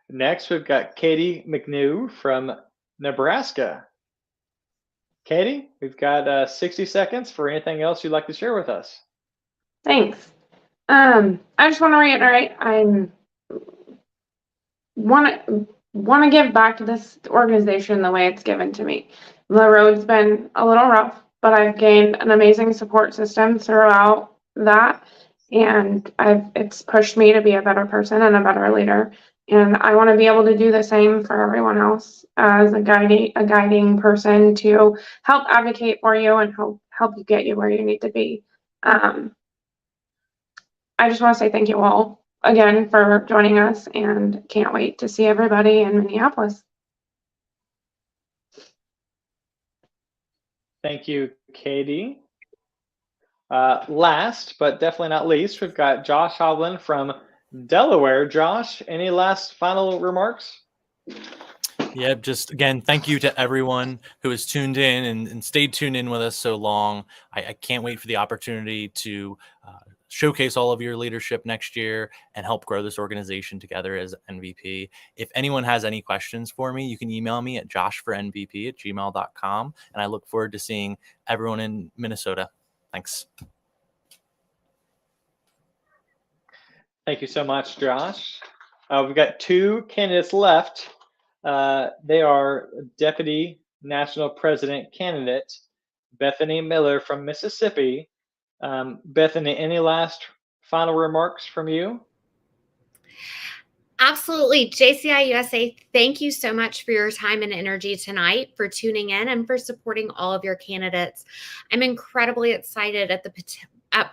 Next, we've got Katie McNew from Nebraska. Katie, we've got 60 seconds for anything else you'd like to share with us. Thanks. I just want to reiterate, I want to give back to this organization the way it's given to me. The road's been a little rough, but I've gained an amazing support system throughout that, and it's pushed me to be a better person and a better leader. And I want to be able to do the same for everyone else as a guiding person to help advocate for you and help you get you where you need to be. I just want to say thank you all again for joining us, and can't wait to see everybody in Minneapolis. Thank you, Katie. Last, but definitely not least, we've got Josh Hovland from Delaware. Josh, any last final remarks? Yeah, just again, thank you to everyone who has tuned in and stayed tuned in with us so long. I can't wait for the opportunity to showcase all of your leadership next year and help grow this organization together as NVP. If anyone has any questions for me, you can email me at joshfornvp@gmail.com. And I look forward to seeing everyone in Minnesota. Thanks. Thank you so much, Josh. We've got two candidates left. They are Deputy National President candidate Bethany Miller from Mississippi. Bethany, any last final remarks from you? Absolutely. JCI USA, thank you so much for your time and energy tonight, for tuning in and for supporting all of your candidates. I'm incredibly excited at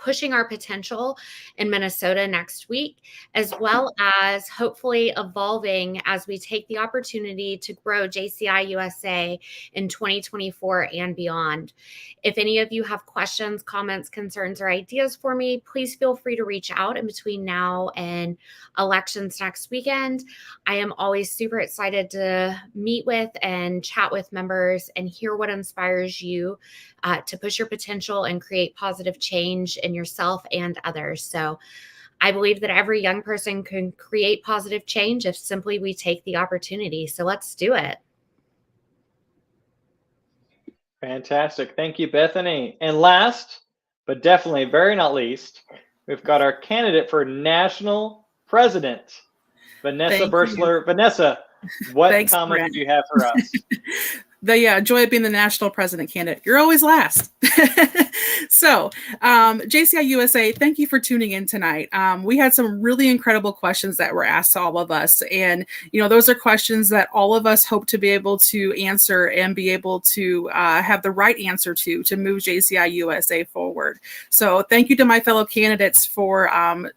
pushing our potential in Minnesota next week, as well as hopefully evolving as we take the opportunity to grow JCI USA in 2024 and beyond. If any of you have questions, comments, concerns, or ideas for me, please feel free to reach out in between now and elections next weekend. I am always super excited to meet with and chat with members and hear what inspires you to push your potential and create positive change in yourself and others. So I believe that every young person can create positive change if simply we take the opportunity. So let's do it. Fantastic. Thank you, Bethany. And last, but definitely very not least, we've got our candidate for national president, Vanessa Birchler. Vanessa, what comment do you have for us? The joy of being the national president candidate. You're always last. So, JCI USA, thank you for tuning in tonight. We had some really incredible questions that were asked to all of us. And, those are questions that all of us hope to be able to answer and be able to have the right answer to move JCI USA forward. So thank you to my fellow candidates for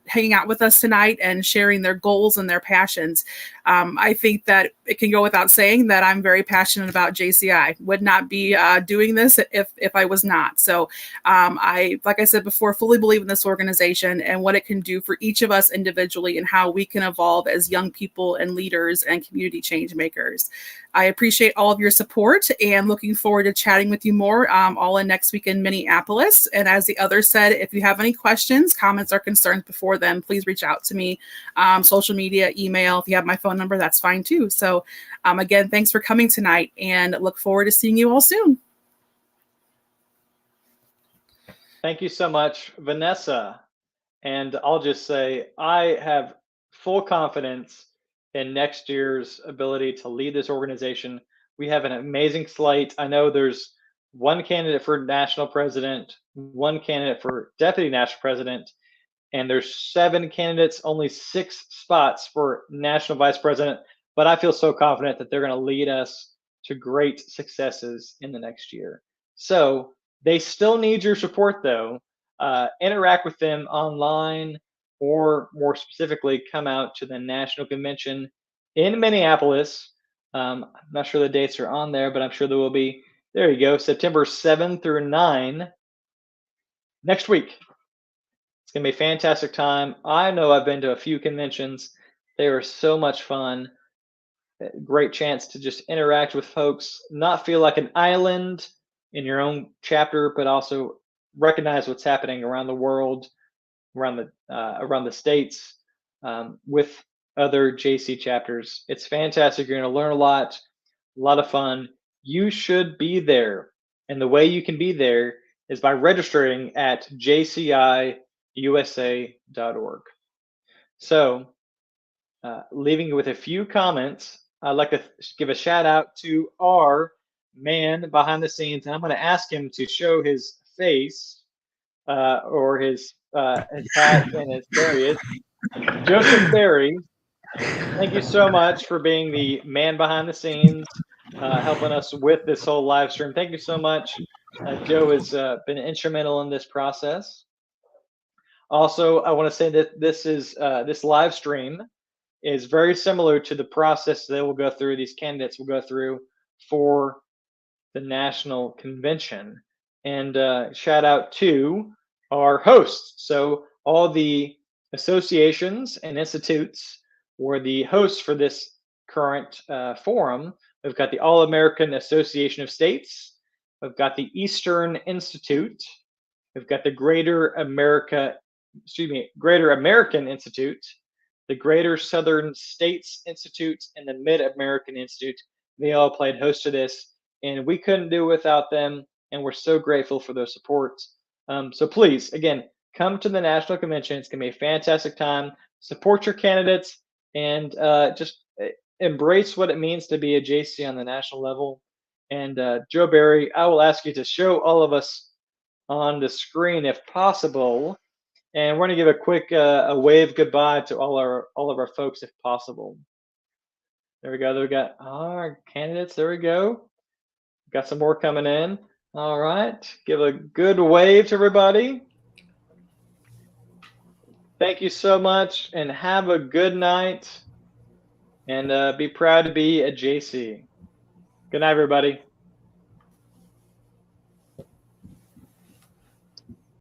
hanging out with us tonight and sharing their goals and their passions. I think that it can go without saying that I'm very passionate about JCI. Would not be doing this if I was not. So I, like I said before, fully believe in this organization and what it can do for each of us individually and how we can evolve as young people and leaders and community change makers. I appreciate all of your support and looking forward to chatting with you more all in next week in Minneapolis. And as the others said, if you have any questions, comments, or concerns before then, please reach out to me. Social media, email. If you have my phone number, that's fine too. So again, thanks for coming tonight and look forward to seeing you all soon. Thank you so much, Vanessa. And I'll just say, I have full confidence in next year's ability to lead this organization We have an amazing slate. I know there's one candidate for national president, one candidate for deputy national president, and there's 7 candidates, only 6 spots for national vice president. But I feel so confident that they're going to lead us to great successes in the next year. So they still need your support, though. Interact with them online, or more specifically, come out to the national convention in Minneapolis. I'm not sure the dates are on there, but I'm sure there will be. There you go, September 7 through 9 next week. It's going to be a fantastic time. I know I've been to a few conventions. They are so much fun. Great chance to just interact with folks, not feel like an island in your own chapter, but also recognize what's happening around the world, around the states, with other JC chapters. It's fantastic. You're going to learn a lot of fun. You should be there, and the way you can be there is by registering at JCIUSA.org. So, leaving you with a few comments, I'd like to give a shout out to our man behind the scenes. And I'm going to ask him to show his face, or his hat, and there he is. Joseph Berry, thank you so much for being the man behind the scenes, helping us with this whole live stream. Thank you so much. Joe has been instrumental in this process. Also, I want to say that this live stream is very similar to the process they will go through, these candidates will go through for the national convention. And shout out to our hosts. So all the associations and institutes were the hosts for this current forum. We've got the All-American Association of States. We've got the Eastern Institute. We've got the Greater American Institute, the Greater Southern States Institute, and the Mid-American Institute. They all played host to this, and we couldn't do it without them, and we're so grateful for their support. So please, again, come to the National Convention. It's going to be a fantastic time. Support your candidates, and just embrace what it means to be a JC on the national level. And Joe Berry, I will ask you to show all of us on the screen if possible. And we're going to give a quick a wave goodbye to all of our folks if possible. There we go. There we got our candidates. There we go. Got some more coming in. All right. Give a good wave to everybody. Thank you so much, and have a good night. And be proud to be a JC. Good night, everybody.